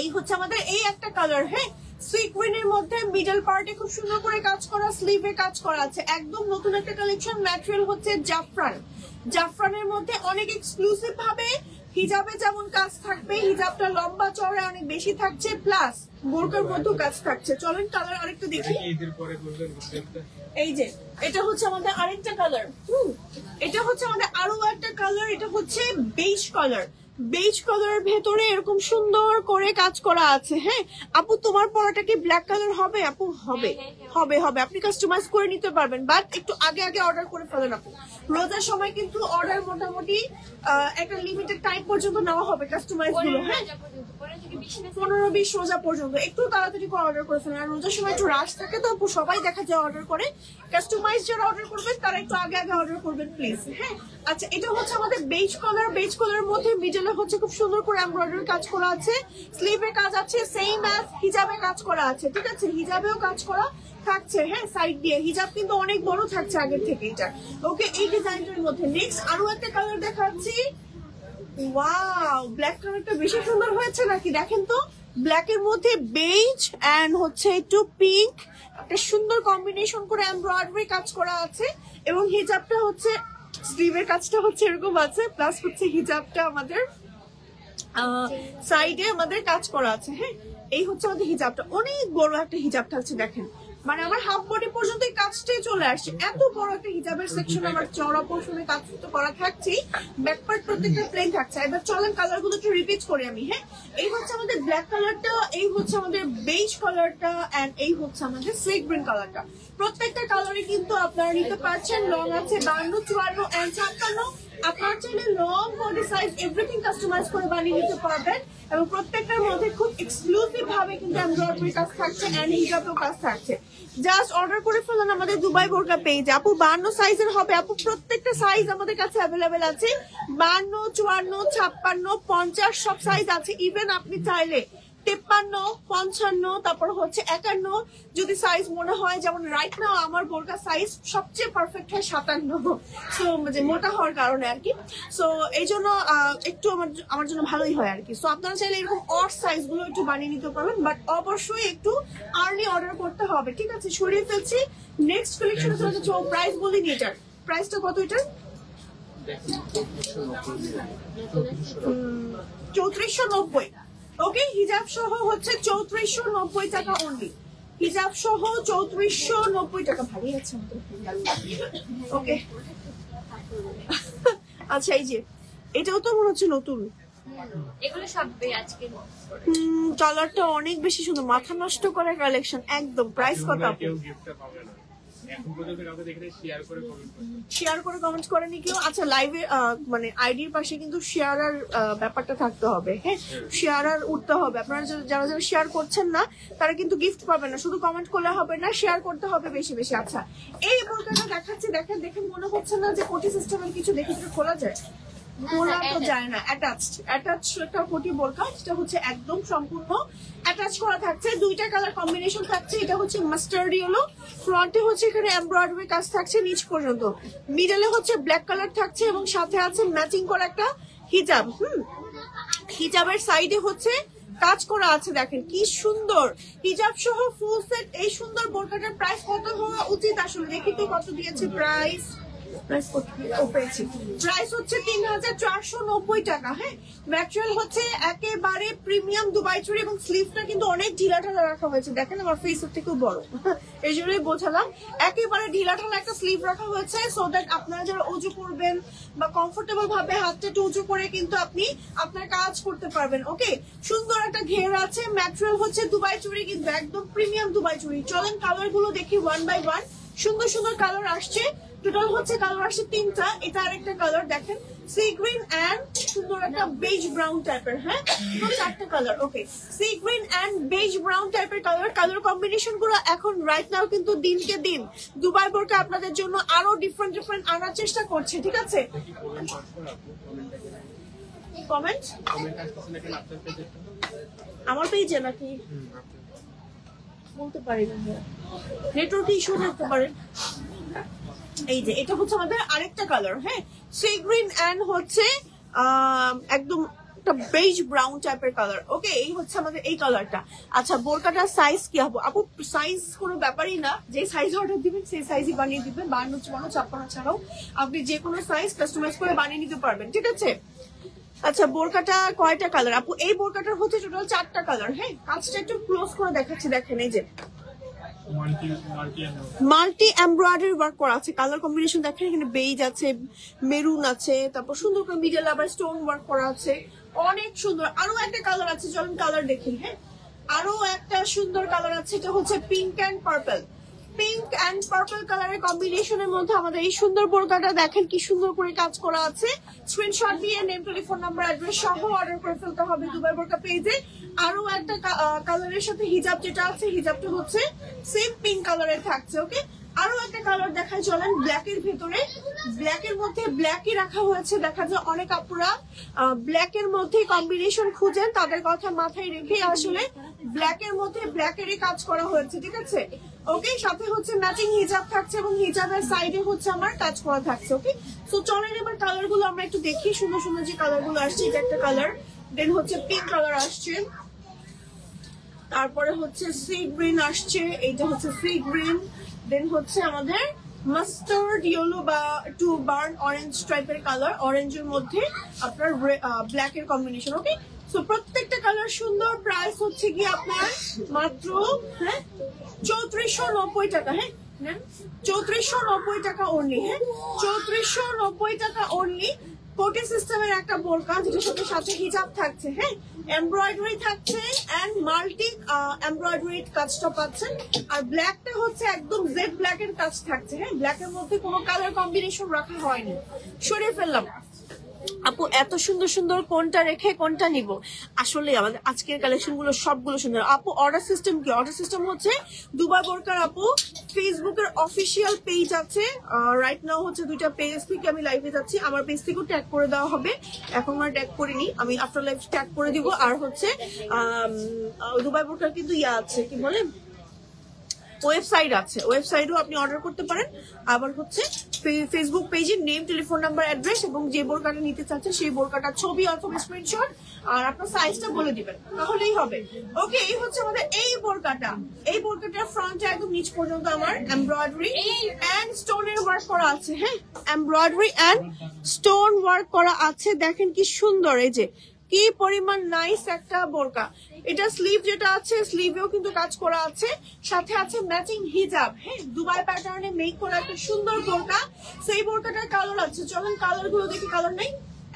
এই হচ্ছে আমাদের এই একটা কালার। হ্যাঁ, সিকুইনের মধ্যে মিডল পার্টে খুব সুন্দর করে কাজ করা, স্লিভে কাজ করা আছে। একদম নতুন একটা কালেকশন। ম্যাটেরিয়াল হচ্ছে জাফরান। জাফরানের মধ্যে অনেক এক্সক্লুসিভ ভাবে হিজাবে যেমন কাজ থাকবে, হিজাবটা লম্বা চওড়া অনেক বেশি থাকছে, প্লাস বোরকার মধ্যেও কাজ থাকছে। চলেন কালার আরেকটা দেখি। এই যে এটা হচ্ছে আমাদের আরেকটা কালার। এটা হচ্ছে আমাদের আরো একটা কালার। এটা হচ্ছে বেজ কালার। বেজ কালারের ভেতরে এরকম সুন্দর করে কাজ করা আছে। হ্যাঁ আপু, তোমার পরাটা কি ব্ল্যাক কালার হবে? আপু হবে, হবে হবে, আপনি কাস্টমাইজ করে নিতে পারবেন, বাট একটু আগে আগে অর্ডার করে ফেলেন আপু। রোজার সময় কিন্তু অর্ডার মোটামুটি একটা লিমিটেড টাইম পর্যন্ত নেওয়া হবে কাস্টমাইজ গুলো। হ্যাঁ, 15-20 রোজা পর্যন্ত একটু তাড়াতাড়ি করে অর্ডার করে ফেলেন। আর রোজার সময় একটু রাশ থাকে তো আপু, সবাই দেখা যায় অর্ডার করে। কাস্টমাইজ যারা অর্ডার করবেন তারা একটু আগে আগে অর্ডার করবেন প্লিজ। হ্যাঁ, আচ্ছা, এটা হচ্ছে আমাদের বেজ কালার। বেজ কালারের মধ্যে মিডলে হচ্ছে খুব সুন্দর করে এমব্রয়ডারি কাজ করা আছে, স্লিভে কাজ আছে, সেম অ্যাজ হিজাবে কাজ করা আছে। ঠিক আছে, হিজাবেও কাজ করা থাকছে। হ্যাঁ, সাইড দিয়ে হিজাব কিন্তু অনেক বড় থাকছে আগের থেকে এটা। ওকে, এই ডিজাইনটার মধ্যে নেক্সট আরো একটা কালার দেখাচ্ছি। ওয়াও, ব্ল্যাক কালারটা বেশি সুন্দর হয়েছে নাকি? দেখেন তো, ব্ল্যাক এর মধ্যে বেজ এন্ড হচ্ছে একটু পিঙ্ক, একটা সুন্দর কম্বিনেশন করে এমব্রয়ডারি কাজ করা আছে, এবং হিজাবটা হচ্ছে স্লিভের কাজটা হচ্ছে এরকম আছে, প্লাস হচ্ছে হিজাবটা আমাদের সাইডে আমাদের কাজ করা আছে। হ্যাঁ, এই হচ্ছে আমাদের হিজাবটা, অনেক বড় একটা হিজাব থাকছে। দেখেন, মানে আমার হাফ বডি পর্যন্ত এই কাজটাই চলে আসছে। এত বড় একটা হিজাবের সেকশন আমার চওড়া পোর্শনে কাজ তো করা থাকছেই, ব্যাক পার্ট প্রত্যেকটা প্লেন থাকছে। এবার চলেন কালার গুলো একটু রিপিট করি আমি। হ্যাঁ, এই হচ্ছে আমাদের ব্ল্যাক কালারটা, এই হচ্ছে আমাদের বেজ কালারটা, এন্ড এই হচ্ছে আমাদের সিক গ্রিন কালারটা। প্রত্যেকটা কালারে কিন্তু আপনারা নিতে পারছেন। লং আছে 52, 54 এন্ড 56। আপনার চাইলে long, body size everything customize করে বানিয়ে নিতে পারবেন, এবং প্রত্যেকটার মধ্যে খুব এক্সক্লুসিভ ভাবে কিন্তু এমব্রয়ডারি কাজ থাকছে এন্ড হিজাবেও কাজ থাকছে। জাস্ট অর্ডার করে ফেলেন আমাদের দুবাই বোরকা পেজে। আপু 52 সাইজের হবে আপু, প্রত্যেকটা সাইজ আমাদের কাছে অ্যাভেলেবেল আছে। 52, 54, 56, 50 সব সাইজ আছে। ইভেন আপনি চাইলে 53, 55, তারপর হচ্ছে 51 যদি সাইজ মনে হয়, যেমন রাইট নাও আমার বোরকা সাইজ সবচেয়ে পারফেক্ট হয় 57, সো যে মোটা হওয়ার কারণে আর কি। সো এই জন্য একটু আমার জন্য ভালোই হয় আর কি। সো আপনারা চাইলে এরকম অড সাইজ গুলো একটু বানিয়ে নিতে পারবেন, বাট অবশ্যই একটু আর্লি অর্ডার করতে হবে, ঠিক আছে? সরিয়ে ফেলছি, নেক্সট কালেকশনে চলে যাচ্ছি। প্রাইস বলিনি, এটার প্রাইসটা কত? এটার 3490। ওকে, হিজাব সহ হচ্ছে 3490 টাকা অনলি। হিজাব সহ 3490 টাকা। ভারী আছে ওকে। আচ্ছা, এই যে এটাও তো মনে হচ্ছে নতুন। এগুলো সব আজকে কালারটা অনেক বেশি সুন্দর, মাথা নষ্ট করার কালেকশন একদম। প্রাইস কত? শেয়ার করে কমেন্ট করেনি কেউ? আচ্ছা, লাইভে মানে আইডির পাশে কিন্তু শেয়ার আর ব্যাপারটা থাকতে হবে, হ্যাঁ, শেয়ার আর উঠতে হবে। আপনারা যারা যারা শেয়ার করছেন না তারা কিন্তু গিফট পাবেন না, শুধু কমেন্ট করলে হবে না, শেয়ার করতে হবে বেশি বেশি। আচ্ছা, এই বোরকাটা দেখাচ্ছি, দেখেন দেখে মনে হচ্ছে না যে কোটি সিস্টেমের কিছু দেখে খোলা যায়? খোলা তো যায় না, অ্যাটাচ একটা কোটি বোরকা, যেটা হচ্ছে একদম সম্পূর্ণ অ্যাটাচ করা থাকছে। দুইটা কালার কম্বিনেশন থাকছে। এটা হচ্ছে মাস্টার্ড ইয়েলো, ফ্রন্টে হচ্ছে এখানে এমব্রয়ডারি কাজ থাকছে নিচ পর্যন্ত, মিডলে হচ্ছে ব্ল্যাক কালার থাকছে এবং সাথে আছে ম্যাচিং করা একটা হিজাব। হিজাবের সাইডে হচ্ছে কাজ করা আছে, দেখেন কি সুন্দর। হিজাব সহ ফুল সেট এই সুন্দর বোরকাটার প্রাইস কত হওয়া উচিত আসলে? দেখি তো কত দিয়েছে প্রাইস। প্রাইস হচ্ছে 3490 টাকা। হ্যাঁ, ম্যাটেরিয়াল হচ্ছে একেবারে প্রিমিয়াম দুবাই চুড়ি এবং স্লিভটা কিন্তু অনেক ঢিলাঢালা রাখা হয়েছে। দেখেন আমার ফেসের থেকেও বড়, এই জন্যই বোঝালাম। একেবারে ঢিলাঢালা একটা স্লিভ রাখা হয়েছে, সো দ্যাট আপনারা যারা উঁচু করবেন বা কমফোর্টেবল ভাবে হাতটা একটু উঁচু করে কিন্তু আপনি আপনার কাজ করতে পারবেন। ওকে, সুন্দর একটা ঘের আছে। ম্যাটেরিয়াল হচ্ছে দুবাই চুড়ি, কিন্তু একদম প্রিমিয়াম দুবাই চুড়ি। চলেন কালার গুলো দেখি ওয়ান বাই ওয়ান। সুন্দর সুন্দর কালার আসছে, টোটাল হচ্ছে কালার আসছে 3টা। এটা আরেকটা কালার দেখেন, সি গ্রিন এন্ড সুন্দর একটা বেজ ব্রাউন টাইপের। হ্যাঁ, 4টা colour. Okay, sea green and beige brown টাইপের কালার। কালার কম্বিনেশন গুলো এখন রাইট নাও কিন্তু দিনকে দিন দুবাই বোরকা আপনাদের জন্য আরো ডিফারেন্ট ডিফারেন্ট আনার চেষ্টা করছে, ঠিক আছে? কমেন্ট আমার পেজে নাকি বলতে পারি না, নেটওয়ার্ক ইস্যু থাকতে পারে। এই যে এটা হচ্ছে আমাদের আরেকটা কালার। হ্যাঁ, সি গ্রিন এন্ড হচ্ছে একদম একটা বেজ ব্রাউন টাইপের কালার। ওকে, এই হচ্ছে আমাদের এই কালারটা। আচ্ছা, বোরকাটার সাইজ কি হবে আপু? সাইজ কোনো ব্যাপারই না, যে সাইজ অর্ডার দিবেন সেই সাইজই বানিয়ে দিবেন। 52, 54, 56 ছাড়াও আপনি যে কোনো সাইজ কাস্টমাইজ করে বানিয়ে নিতে পারবেন, ঠিক আছে? আচ্ছা, বোরকাটা কয়টা কালার আপু? এই বোরকাটার হচ্ছে টোটাল 4টা কালার। হ্যাঁ, কাজটা একটু ক্লোজ করে দেখাচ্ছি, দেখেন এই যে মাল্টি এমব্রয়ডারি ওয়ার্ক করা আছে। কালার কম্বিনেশন দেখেন, এখানে বেজ আছে, মেরুন আছে, তারপর সুন্দর করে মিডল আবার স্টোন ওয়ার্ক করা আছে, অনেক সুন্দর। আরো একটা কালার আছে, চলুন কালার দেখি। হ্যাঁ, আরো একটা সুন্দর কালার আছে, এটা হচ্ছে pink and purple. Pink and purple কালারের কম্বিনেশনের মধ্যে আমাদের এই সুন্দর বোরকাটা দেখেন কি সুন্দর করে কাজ করা আছে। স্ক্রিনশট দিয়ে নেম, টেলিফোন নাম্বার, অ্যাড্রেস সহ অর্ডার করে ফেলতে হবে দুবাই বোরকা পেজে। আরো একটা কালারের সাথে হিজাব যেটা আছে, হিজাবটা হচ্ছে সেম পিঙ্ক কালারের থাকছে। ওকে, আরো একটা কালার দেখায় চলেন, ব্ল্যাক এর ভেতরে। ব্ল্যাক এর মধ্যে ব্ল্যাকই রাখা হয়েছে। দেখা যায় অনেক আপুরা ব্ল্যাক এর মধ্যে কম্বিনেশন খুঁজেন, তাদের কথা মাথায় রেখে আসলে ব্ল্যাক এর মধ্যে ব্ল্যাকেরই কাজ করা হয়েছে, ঠিক আছে? ওকে, সাথে হচ্ছে ম্যাচিং হিজাব থাকছে এবং হিজাবের সাইডে হচ্ছে আমার কাজ করা থাকছে। ওকে, সো চলেন এবার কালার গুলো আমরা একটু দেখি। সুন্দর সুন্দর যে কালার গুলো আসছে, এটা একটা কালার, দেন হচ্ছে পিঙ্ক কালার আসছে, তারপরে হচ্ছে সি গ্রিন আসছে, এইটা হচ্ছে সি গ্রিন, দেন হচ্ছে আমাদের মাস্টার্ড ইয়েলো বা একটু বার্ন অরেঞ্জ টাইপের কালার, অরেঞ্জের মধ্যে আপনার ব্ল্যাক এর কম্বিনেশন। ওকে, সো প্রত্যেকটা কালার সুন্দর। প্রাইস হচ্ছে কি আপনার মাত্র 3490 টাকা। হ্যাঁ, 3490 টাকা অনলি। হ্যাঁ, 3490 টাকা অনলি। কোটি সিস্টেমের একটা বোরকা, যেটার সাথে সাথে হিজাব থাকছে। হ্যাঁ, এমব্রয়ডারি থাকছে এন্ড মাল্টি এমব্রয়ডারি কাজটা পাচ্ছেন। আর ব্ল্যাকটা হচ্ছে একদম জেড ব্ল্যাক এর কাজ থাকছে। হ্যাঁ, ব্ল্যাক এর মধ্যে কোনো কালার কম্বিনেশন রাখা হয়নি। সরিয়ে ফেললাম, আপু এত সুন্দর সুন্দর কোনটা রেখে কোনটা নিব? আসলে আমাদের আজকের কালেকশন গুলো সবগুলো সুন্দর। আপু অর্ডার সিস্টেম কি? অর্ডার সিস্টেম হচ্ছে দুবাই বোরকার আপু ফেসবুকের অফিসিয়াল পেজ আছে, রাইট নাও হচ্ছে 2টা পেজ থেকে আমি লাইভে যাচ্ছি, আমার পেজ থেকেও ট্যাগ করে দেওয়া হবে, এখন আর ট্যাগ করিনি, আমি আফটার লাইভ ট্যাগ করে দিব। আর হচ্ছে দুবাই বোরকার কিন্তু ইয়া আছে, কি বলে, ওয়েবসাইট আছে, ওয়েবসাইটও আপনি অর্ডার করতে পারেন। আবার হচ্ছে ফেসবুক পেজে নেম, টেলিফোন নাম্বার, অ্যাড্রেস এবং যে বোরকাটা নিতে চাচ্ছেন সেই বোরকাটার ছবি অথবা স্ক্রিনশট আর আপনার সাইজটা বলে দিবেন, তাহলেই হবে। ওকে, এই হচ্ছে আমাদের এই বোরকাটা। এই বোরকাটার ফ্রন্টে একদম নিচ পর্যন্ত আমার এমব্রয়ডারি এন্ড স্টোনের ওয়ার্ক করা আছে। হ্যাঁ, এমব্রয়ডারি এন্ড স্টোন ওয়ার্ক করা আছে। দেখেন কি সুন্দর, এই যে কি পরিমাণ নাইস একটা বোরকা। এটা স্লিভ যেটা আছে, স্লিভেও কিন্তু কাজ করা আছে, সাথে আছে ম্যাচিং হিজাব। হ্যাঁ, দুবাই প্যাটার্নে মেক করা একটা সুন্দর বোরকা। সেই বোরকাটার কালার আছে, চলুন কালার গুলো দেখি। কালার নেই,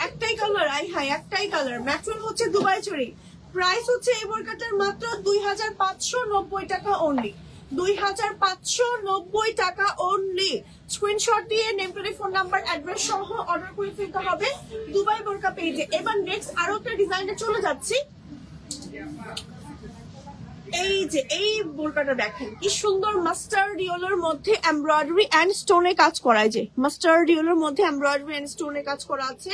একটাই কালার, আই হাই একটাই কালার। ম্যাটেরিয়াল হচ্ছে দুবাই চুরি। প্রাইস হচ্ছে এই বোরকাটার মাত্র 2590 টাকা অনলি, 2590 টাকা অনলি। স্ক্রিনশট দিয়ে নেম, টেলিফোন নাম্বার, অ্যাড্রেস সহ অর্ডার করে ফেলতে হবে দুবাই বোরকা পেজে। এবার নেক্সট আরো একটা ডিজাইনে চলে যাচ্ছি। এই যে এই বোরকাটা দেখেন কি সুন্দর, মাস্টার্ড ইয়েলোর মধ্যে এমব্রয়ডারি এন্ড স্টোনে কাজ করা। যে মাস্টার্ড ইয়েলোর মধ্যে এমব্রয়ডারি এন্ড স্টোনে কাজ করা আছে।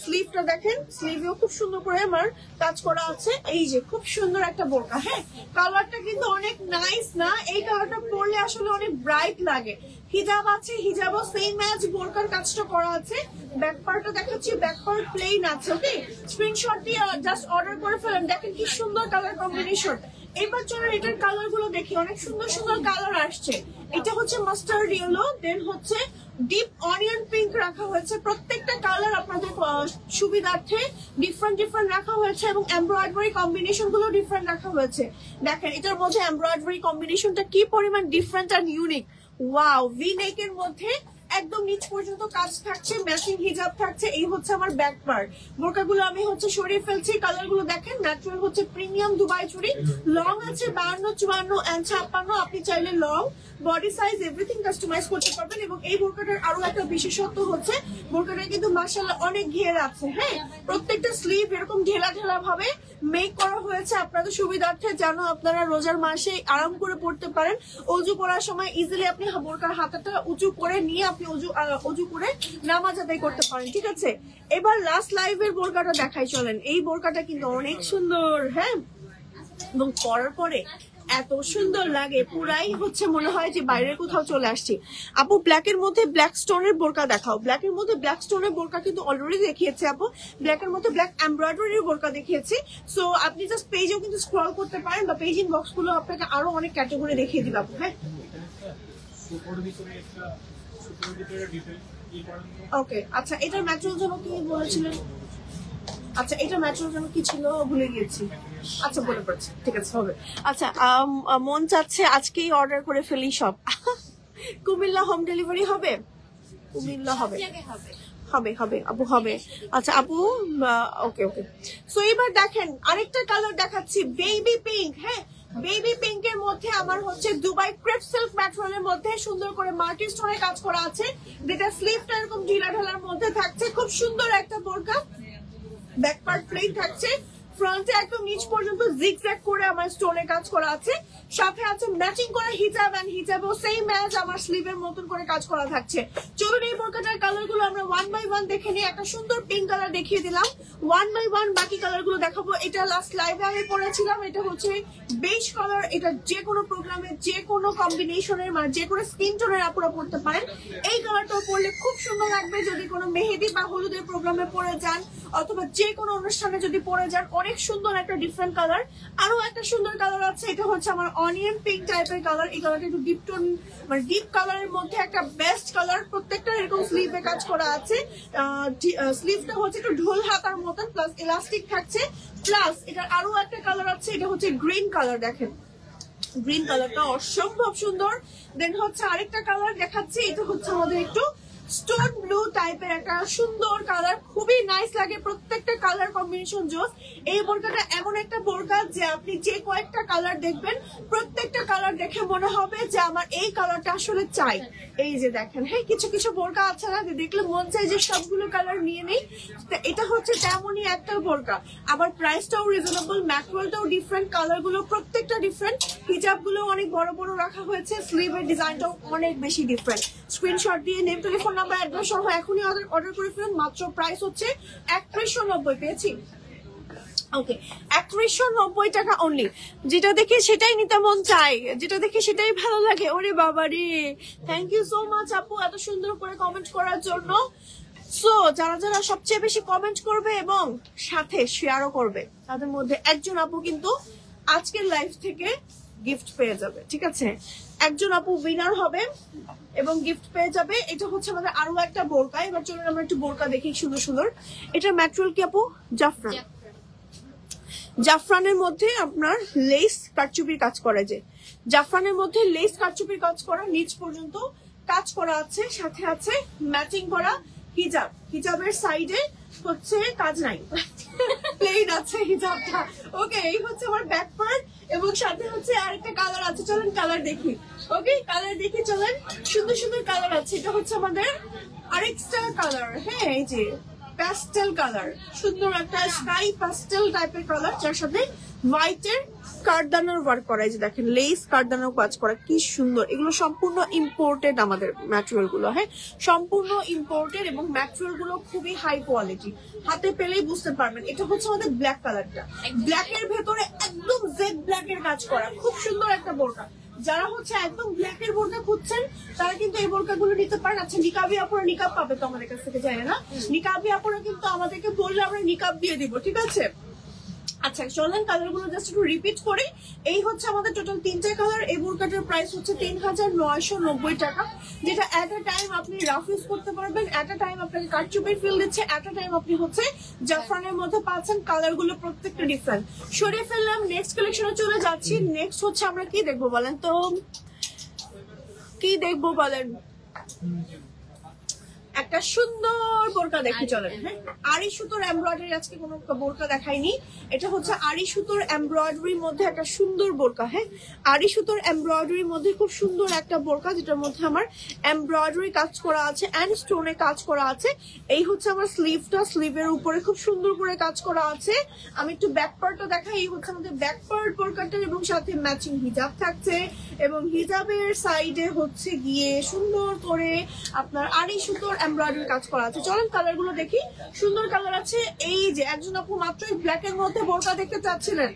স্লিভটা দেখেন, স্লিভেও খুব সুন্দর করে আমার কাজ করা আছে। এই যে খুব সুন্দর একটা বোরকা। হ্যাঁ, কালারটা কিন্তু অনেক নাইস না? এই কালারটা পরলে আসলে অনেক ব্রাইট লাগে। হিজাব আছে, হিজাবও সেম ম্যাচ বোরকার কাজটা করা আছে। ব্যাক পার্টটা দেখাচ্ছি, ব্যাক পার্ট প্লেন আছে। ওকে, স্ক্রিনশট দিয়ে জাস্ট অর্ডার করে ফেলেন। দেখেন কি সুন্দর কালার কম্বিনেশন। এবার চলো এটার কালার গুলো দেখি, অনেক সুন্দর সুন্দর কালার আসছে। এটা হচ্ছে মাস্টার্ড ইয়েলো, দেন হচ্ছে ডিপ অনিয়ন পিঙ্ক রাখা হয়েছে। প্রত্যেকটা কালার আপনাদের সুবিধার্থে ডিফারেন্ট ডিফারেন্ট রাখা হয়েছে এবং এমব্রয়ডারি কম্বিনেশন গুলো ডিফারেন্ট রাখা হয়েছে। দেখেন এটার মধ্যে এমব্রয়ডারি কম্বিনেশনটা কি পরিমাণ ডিফারেন্ট আর ইউনিক। ওয়াও, ভি নেকের মধ্যে একদম নিচ পর্যন্ত কাজ থাকছে, ম্যাচিং হিজাব থাকছে। এই হচ্ছে আমার ব্যাক পার্ট। বোরকাগুলো আমি হচ্ছে সরিয়ে ফেলছি। কালার গুলো দেখেন, ন্যাচারাল হচ্ছে প্রিমিয়াম দুবাই চুড়ি। লং আছে 52, 54 এন্ড 56। আপনি চাইলে long, body size everything customize করতে পারবেন। এবং এই বোরকাটার আরো একটা বিশেষত্ব হচ্ছে বোরকাটা কিন্তু মাশাআল্লাহ অনেক ঘের আছে। হ্যাঁ, প্রত্যেকটা স্লিভ এরকম ঢেলা ঢেলা ভাবে মেক করা হয়েছে আপনাদের সুবিধার্থে, যেন আপনারা রোজার মাসে আরাম করে পড়তে পারেন। অজু করার সময় ইজিলি আপনি বোরকার হাতাটা উঁচু করে নিয়ে আপনি অজু করে নামাজ আদায় করতে পারেন। ঠিক আছে, এবার লাস্ট লাইভের বোরকাটা দেখাই চলেন। এই বোরকাটা কিন্তু অনেক সুন্দর। হ্যাঁ, এবং পরার পরে এত সুন্দর লাগে, পুরাই হচ্ছে মনে হয় যে বাইরের কোথাও চলে আসছি। আপু ব্ল্যাকের মধ্যে ব্ল্যাক স্টোনের বোরকা দেখাও। ব্ল্যাকের মধ্যে ব্ল্যাক স্টোনের বোরকা কিন্তু অলরেডি দেখিয়েছে আপু। ব্ল্যাকের মধ্যে ব্ল্যাক এমব্রয়ডারির বোরকা দেখিয়েছি। সো আপনি জাস্ট পেজেও কিন্তু স্ক্রল করতে পারেন, বা পেজ ইনবক্স গুলো আপনাকে আরো অনেক ক্যাটাগরি দেখিয়ে দিল আপু। হ্যাঁ, ওকে, আচ্ছা এটার ম্যাটেরিয়াল জন্য কি বলেছিলেন? আচ্ছা এটার ম্যাটেরিয়াল জন্য কি ছিল ভুলে গিয়েছি। আচ্ছা বলে পড়ছি, ঠিক আছে হবে। আচ্ছা মন চাচ্ছে আজকেই অর্ডার করে ফেলি সব। কুমিল্লা হোম ডেলিভারি হবে? কুমিল্লা হবে, হবে হবে আপু, হবে। আচ্ছা আপু, ওকে ওকে। সো এবার দেখেন আরেকটা কালার দেখাচ্ছি, বেবি পিঙ্ক। হ্যাঁ, বেবি পিঙ্কের মধ্যে আমার হচ্ছে দুবাই ক্রেপ সিল্ক ম্যাটেরিয়ালের মধ্যে সুন্দর করে মাল্টি স্টোনে কাজ করা আছে, যেটা স্লিভটা এরকম ঢিলা ঢালার মধ্যে থাকছে। খুব সুন্দর একটা বোরকা, ব্যাক পার্ট প্লেন থাকছে, ফ্রন্টে একদম নিচ পর্যন্ত জিগজ্যাগ করে আমার স্টোনে কাজ করা আছে। সাথে আছে ম্যাচিং করে হিজাব, এন্ড হিজাবও সেম ম্যাচ আমার স্লিভের মতন করে কাজ করা থাকছে। চলুন এই বোরকাটার কালার গুলো আমরা 1 বাই 1 দেখে নিই। একটা সুন্দর পিঙ্ক কালার দেখিয়ে দিলাম, 1 বাই 1 বাকি কালার গুলো দেখাবো। এটা লাস্ট লাইভে আমি পরেছিলাম, এটা হচ্ছে বেজ কালার। এটা যে কোনো প্রোগ্রামে যে কোনো কম্বিনেশনের, মানে যে কোনো স্কিন টোনের আপুরা পড়তে পারেন। এই কালারটাও পরলে খুব সুন্দর লাগবে যদি কোনো মেহেদি বা হলুদের প্রোগ্রামে পরে যান, অথবা যে কোনো অনুষ্ঠানে যদি পরে যান। অনেক সুন্দর একটা ডিফারেন্ট কালার। আরো একটা সুন্দর কালার আছে, এটা হচ্ছে আমার অনিয়ন পিঙ্ক টাইপের কালার। এই কালারটা একটু ডিপ টোন, মানে ডিপ কালারের মধ্যে একটা বেস্ট কালার। প্রত্যেকটা এরকম স্লিভে কাজ করা আছে। স্লিভটা হচ্ছে একটু ঢোল হাতার মতন, প্লাস ইলাস্টিক থাকছে। প্লাস এটার আরো একটা কালার আছে, এটা হচ্ছে গ্রিন কালার। দেখেন গ্রিন কালারটা অসম্ভব সুন্দর। দেন হচ্ছে আরেকটা কালার দেখাচ্ছি, এটা হচ্ছে আমাদের একটু স্টোন ব্লু টাইপের একটা সুন্দর কালার, খুবই নাইস লাগে, প্রত্যেকটা কালার কম্বিনেশন জোস। এই বোরকাটা এমন একটা বোরকা যে আপনি যে কয়েকটা কালার দেখবেন প্রত্যেকটা কালার দেখে মনে হবে যে আমার এই কালারটা আসলে চাই। এই যে দেখেন, হ্যাঁ কিছু কিছু বোরকা আছে না যে দেখলে মন চাই যে সবগুলো কালার নিয়ে নেই, এটা হচ্ছে তেমনই একটা বোরকা। আবার প্রাইসটাও রিজনেবল, ম্যাটেরিয়ালটাও ডিফারেন্ট, কালার গুলো প্রত্যেকটা ডিফারেন্ট, হিজাব গুলো অনেক বড় বড় রাখা হয়েছে, স্লিভের ডিজাইনটাও অনেক বেশি ডিফারেন্ট। স্ক্রিনশট দিয়ে নেম, টেলিফোন নাম্বার, অ্যাড্রেস সহ এখনই অর্ডার করে ফেলুন। মাত্র প্রাইস হচ্ছে 3190 পেয়েছি। ওকে, 3190 টাকা অনলি। যেটা দেখে সেটাই নিতে মন চাই, যেটা দেখে সেটাই ভালো লাগে। ওরে বাবা রে, থ্যাংক ইউ সো মাচ আপু এত সুন্দর করে কমেন্ট করার জন্য। সো যারা যারা সবচেয়ে বেশি কমেন্ট করবে এবং সাথে শেয়ারও করবে তাদের মধ্যে একজন আপু কিন্তু আজকের লাইভ থেকে গিফট পেয়ে যাবে, ঠিক আছে? একজন আপু উইনার হবে এবং গিফট পেয়ে যাবে। এটা হচ্ছে আমাদের আরো একটা বোরকা। এবার চলুন আমরা একটু বোরকা দেখি সুন্দর সুন্দর। এটার ম্যাটেরিয়াল কি আপু? জাফরান। জাফরানের মধ্যে আপনার লেস কারচুপির কাজ করা, যে জাফরানের মধ্যে লেস কারচুপির কাজ করা, নিচ পর্যন্ত কাজ করা আছে, সাথে আছে ম্যাচিং করা হিজাব। হিজাবের সাইডে হচ্ছে কাজ নাই, প্লেন আছে হিজাবটা। ওকে, এই হচ্ছে আমার ব্যাক পার্ট এবং সাথে হচ্ছে আরেকটা কালার আছে, চলেন কালার দেখি। ওকে, কালার দেখি চলেন, সুন্দর সুন্দর কালার আছে। এটা হচ্ছে আমাদের আরেকটা কালার, হ্যাঁ এই যে প্যাস্টেল কালার, সুন্দর একটা স্কাই প্যাস্টেল টাইপের কালার, যার সাথে হোয়াইটের কারদানার ওয়ার্ক করা। এই যে দেখেন লেস কারদানার কাজ করা, কি সুন্দর। এগুলো সম্পূর্ণ ইম্পোর্টেড আমাদের ম্যাটেরিয়াল গুলো, হ্যাঁ সম্পূর্ণ ইম্পোর্টেড এবং ম্যাটেরিয়াল গুলো খুবই হাই কোয়ালিটি, হাতে পেলেই বুঝতে পারবেন। এটা হচ্ছে আমাদের ব্ল্যাক কালারটা, ব্ল্যাক এর ভেতরে একদম জেড ব্ল্যাক এর কাজ করা, খুব সুন্দর একটা বোরকা। যারা হচ্ছে একদম ব্ল্যাক এর বোরকা খুঁজছেন তারা কিন্তু এই বোরকা গুলো নিতে পারেন। আচ্ছা, নিকাবি আপুরা নিকাব পাবে তো আমাদের কাছ থেকে, জানে না? নিকাবি আপুরা কিন্তু আমাদেরকে বললে আমরা নিকাব দিয়ে দিব, ঠিক আছে? আচ্ছা চলেন কালার গুলো জাস্ট একটু রিপিট করি। এই হচ্ছে আমাদের টোটাল 3টে কালার। এই বোরকাটার প্রাইস হচ্ছে 3990 টাকা, যেটা এট আ টাইম আপনি রাফ ইউজ করতে পারবেন, এট আ টাইম আপনাকে কারচুপির ফিল দিচ্ছে, এট আ টাইম আপনি হচ্ছে জাফরানের মধ্যে পাচ্ছেন। কালার গুলো প্রত্যেকটা ডিফারেন্ট। সরিয়ে ফেললাম, নেক্সট কালেকশনে চলে যাচ্ছি। নেক্সট হচ্ছে আমরা কি দেখবো বলেন তো, কি দেখবো বলেন? একটা সুন্দর বোরকা দেখি চলেন। হ্যাঁ, আড়ি সুতোর এমব্রয়ডারি, আজকে কোনো বোরকা দেখাইনি। এটা হচ্ছে আড়ি সুতোর এমব্রয়ডারির মধ্যে একটা সুন্দর বোরকা। হ্যাঁ, আড়ি সুতোর এমব্রয়ডারির মধ্যে খুব সুন্দর একটা বোরকা, যেটার মধ্যে আমার এমব্রয়ডারি কাজ করা আছে এন্ড স্টোনে কাজ করা আছে। এই হচ্ছে আমার স্লিভটা, স্লিভের উপরে খুব সুন্দর করে কাজ করা আছে। আমি একটু ব্যাক পার্টটা দেখাই। এই হচ্ছে আমাদের ব্যাক পার্ট বোরকাটা এবং সাথে ম্যাচিং হিজাব থাকছে এবং হিজাবের সাইডে হচ্ছে গিয়ে সুন্দর করে আপনার আড়ি সুতোর এমব্রয়ডারি কাজ করা আছে। চলেন কালার গুলো দেখি, সুন্দর কালার আছে। এই যে একজন আপু মাত্রই ব্ল্যাক এর মধ্যে বোরকা দেখতে চাচ্ছিলেন,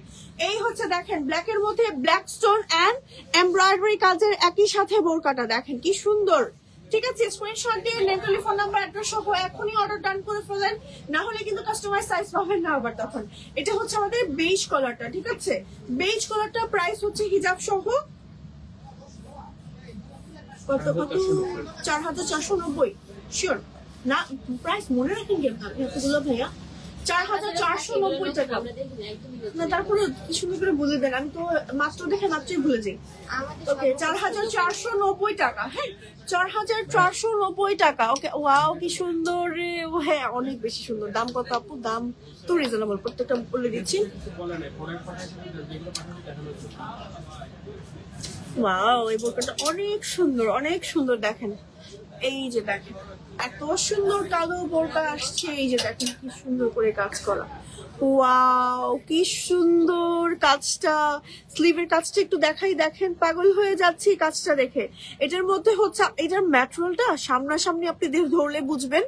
এই হচ্ছে দেখেন ব্ল্যাক এর মধ্যে ব্ল্যাক স্টোন এন্ড এমব্রয়ডারি কাজের একই সাথে বোরকাটা দেখেন কি সুন্দর। ঠিক আছে, স্ক্রিনশট দিয়ে নেম, টেলিফোন নাম্বার, অ্যাড্রেস সহ এখনই অর্ডার ডান করে ফেলেন, না হলে কিন্তু কাস্টমাইজ সাইজ পাবেন না আবার তখন। এটা হচ্ছে আমাদের বেজ কালারটা, ঠিক আছে? বেজ কালারটা প্রাইস হচ্ছে হিজাব সহ কত কত 4490। শিওর না, প্রাইস মনে রাখেন কেন আপনি এতগুলো ভাইয়া? 4490 টাকা না, তারপরে কি সুন্দর করে বলে দেন, আমি তো মাত্র দেখে মাত্রই ভুলে যাই। ওকে, 4490 টাকা। হ্যাঁ, 4490 টাকা। ওকে, ওয়াও কি সুন্দর রে। হ্যাঁ, অনেক বেশি সুন্দর। দাম কত আপু? দাম তো রিজনেবল, প্রত্যেকটা বলে দিচ্ছি। ওয়াও, এই বোরকাটা অনেক সুন্দর, অনেক সুন্দর। দেখেন এই যে দেখেন এত সুন্দর কালো বোরকা আসছে, এই যে দেখেন কি সুন্দর করে কাজ করা। ওয়াও কি সুন্দর কাজটা, স্লিভের কাজটা একটু দেখাই, দেখেন পাগল হয়ে যাচ্ছি কাজটা দেখে। এটার মধ্যে হচ্ছে এটার ম্যাটেরিয়ালটা সামনাসামনি আপনি ধরলে বুঝবেন,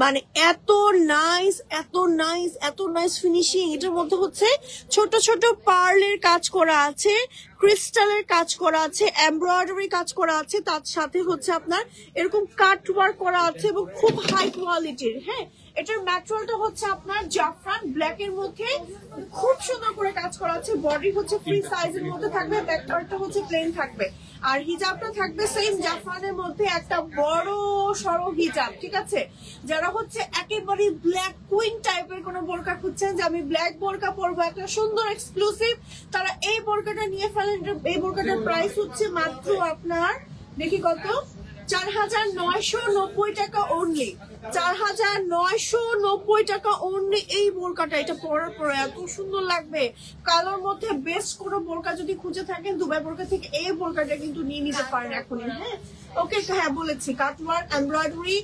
মানে এত নাইস, এত নাইস, এত নাইস ফিনিশিং। এটার মধ্যে হচ্ছে ছোট ছোট পার্লের কাজ করা আছে, ক্রিস্টালের কাজ করা আছে, এমব্রয়ডারি কাজ করা আছে, তার সাথে হচ্ছে আপনার এরকম কাট ওয়ার্ক করা আছে এবং খুব হাই কোয়ালিটির। হ্যাঁ, এটার ম্যাটেরিয়ালটা হচ্ছে আপনার জাফরান ব্ল্যাক এর মধ্যে খুব সুন্দর করে কাজ করা আছে। বডি হচ্ছে ফ্রি সাইজের মধ্যে থাকবে, ব্যাক পার্টটা হচ্ছে প্লেন থাকবে, আর হিজাবটা থাকবে সেম জাফরানের মধ্যে একটা বড় সরো হিজাব। ঠিক আছে, যারা হচ্ছে একেবারে ব্ল্যাক কুইন টাইপের কোন বোরকা খুঁজছেন যে আমি ব্ল্যাক বোরকা পরবো একটা সুন্দর এক্সক্লুসিভ, তারা এই বোরকাটা নিয়ে ফেলেন। এই বোরকাটার প্রাইস হচ্ছে মাত্র আপনার দেখি কত, 4,990 টাকা অনলি, 4,990 টাকা অনলি এই বোরকাটা। এটা পরার পরে এত সুন্দর লাগবে। কালোর মধ্যে বেস্ট কোনো বোরকা যদি খুঁজে থাকেন দুবাই বোরকা থেকে এই বোরকাটা কিন্তু নিয়ে নিতে পারেন এখনই। হ্যাঁ ওকে, হ্যাঁ বলেছি, কাটওয়ার্ক, এমব্রয়ডারি,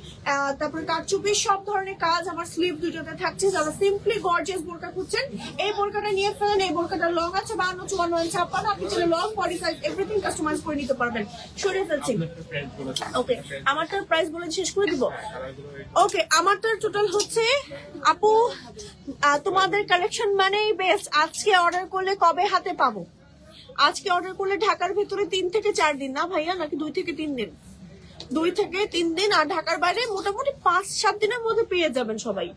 তারপরে কাটচুপি, সব ধরনের কাজ আমার স্লিভ দুটোতে থাকছে। যারা সিম্পলি গর্জিয়াস বোরকা খুঁজছেন এই বোরকাটা নিয়ে ফেলেন। এই বোরকাটা লং আছে 52, 54, 56, আপনি চাইলে long body size everything customize করে নিতে পারবেন। সরিয়ে ফেলছি। ওকে, আমারটার প্রাইস বলে শেষ করে দিব। ওকে, আমারটার টোটাল হচ্ছে আপু তোমাদের কালেকশন মানেই বেস্ট। আজকে অর্ডার করলে কবে হাতে পাবো? আজকে অর্ডার করলে ঢাকার ভিতরে 3 থেকে 4 দিন, না ভাইয়া, নাকি 2 থেকে 3 দিন? 2 থেকে 3 দিন। আর ঢাকার বাইরে মোটামুটি 5-7 দিনের মধ্যে পেয়ে যাবেন সবাই।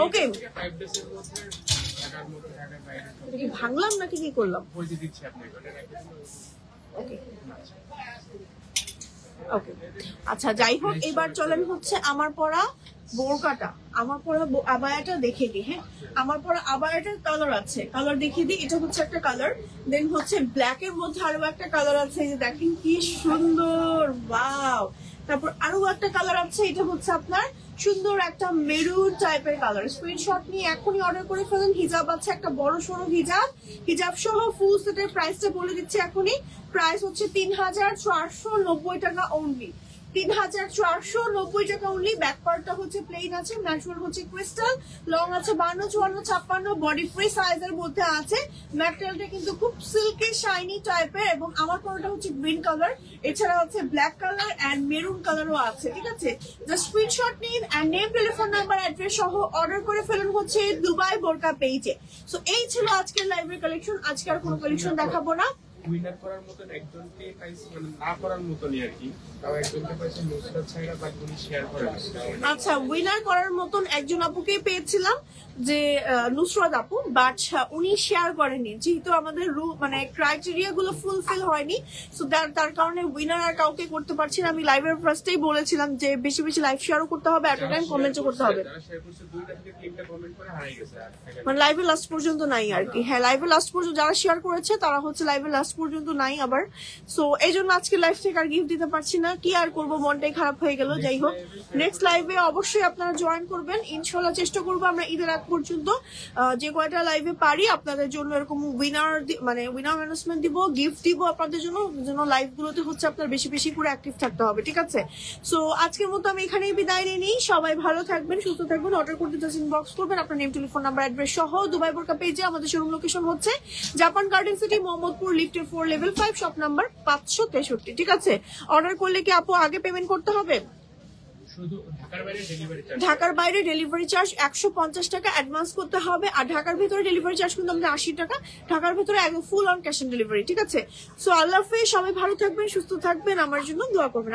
ওকে, কি ভাঙলাম নাকি কি করলাম? ওকে ওকে, আচ্ছা যাই হোক, এবার চলেন হচ্ছে আমার পরা বোরকাটা, আমার পরা আবায়াটা দেখে দিই। হ্যাঁ, আমার পরা আবায়াটার কালার আছে, কালার দেখিয়ে দিই। এটা হচ্ছে একটা কালার, দেন হচ্ছে ব্ল্যাক এর মধ্যে আরো একটা কালার আছে, এই যে দেখেন কি সুন্দর, ওয়াও। তারপর আরো একটা কালার আছে, এটা হচ্ছে আপনার সুন্দর একটা মেরুন টাইপের কালার। স্ক্রিনশট নিয়ে এখনই অর্ডার করে ফেলেন। হিজাব আছে একটা বড় সড়ো হিজাব, হিজাব সহ ফুল সেটের প্রাইসটা বলে দিচ্ছি এখনই। প্রাইস হচ্ছে 3,490 টাকা অনলি, 3,490 টাকা অনলি। ব্যাক পার্টটা হচ্ছে প্লেন আছে, ন্যাচুরাল হচ্ছে ক্রিস্টাল, লং আছে 52, 54, 56, বডি ফ্রি সাইজের মধ্যে আছে। ম্যাটেরিয়ালটা কিন্তু খুব সিল্কি শাইনি টাইপের, এবং আমার পরটা হচ্ছে গ্রিন কালার, এছাড়া হচ্ছে ব্ল্যাক কালার এন্ড মেরুন কালারও আছে। ঠিক আছে, জাস্ট স্ক্রিনশট নিন and name, telephone number, address সহ অর্ডার করে ফেলুন হচ্ছে দুবাই বোরকা পেজে। সো এই ছিল আজকের লাইভের কালেকশন। আজকে আর কোনো কালেকশন দেখাবো না। উইনার করার মতন একজনকে পাইছি, মানে না করার মতনই আর কি, তাও একজনকে পাইছি নুসরাত ছাইরা, বাকি উনি শেয়ার করে দিয়েছেন। আচ্ছা, উইনার করার মতন একজন আপুকে পেয়েছিলাম, যে নুসরাত আপু, বাট উনি শেয়ার করেনি, যেহেতু আমাদের মানে ক্রাইটেরিয়া গুলো ফুলফিল হয়নি। সো তার কারণে উইনার আর কাউকে করতে পারছি না। আমি লাইভের ফার্স্টেই বলেছিলাম যে বেশি বেশি লাইভ শেয়ারও করতে হবে, এট টাইম কমেন্টও করতে হবে। মানে লাইভে লাস্ট পর্যন্ত নাই আর কি। হ্যাঁ, লাইভে লাস্ট পর্যন্ত যারা শেয়ার করেছে তারা হচ্ছে লাইভে লাস্ট পর্যন্ত নাই আবার। সো এই জন্য আজকে লাইভ থেকে আর গিফট দিতে পারছি না। কি আর করবো, মনটাই খারাপ হয়ে গেল। যাই হোক, নেক্সট লাইভে অবশ্যই আপনারা জয়েন করবেন। ইনশাল্লাহ চেষ্টা করবো আমরা ঈদের আগ পর্যন্ত যে কয়টা লাইভে পারি আপনাদের জন্য এরকম উইনার, মানে উইনার অ্যানাউন্সমেন্ট দিব, গিফট দিব আপনাদের জন্য। লাইভ গুলোতে হচ্ছে আপনার বেশি বেশি করে অ্যাক্টিভ থাকতে হবে। ঠিক আছে, সো আজকের মতো আমি এখানেই বিদায় নিই। সবাই ভালো থাকবেন, সুস্থ থাকবেন। অর্ডার করতে জাস্ট ইনবক্স করবেন আপনার নেম, টেলিফোন নাম্বার, অ্যাড্রেস সহ। দুবাই বোরকা পেজে আমাদের শোরুম লোকেশন হচ্ছে জাপান গার্ডেন সিটি, মোহাম্মদপুর, লিফটের 4, লেভেল 5, শপ নাম্বার 563। ঠিক আছে, অর্ডার করলে কি আপু আগে পেমেন্ট করতে হবে? ঢাকার বাইরে ডেলিভারি চার্জ 150 টাকা অ্যাডভান্স করতে হবে, আর ঢাকার ভিতরে ডেলিভারি চার্জ কিন্তু আমাদের 80 টাকা। ঢাকার ভিতরে একদম full on cash on delivery. ঠিক আছে, সো আল্লাহ হাফেজ, সবাই ভালো থাকবেন, সুস্থ থাকবেন, আমার জন্য দোয়া করবেন।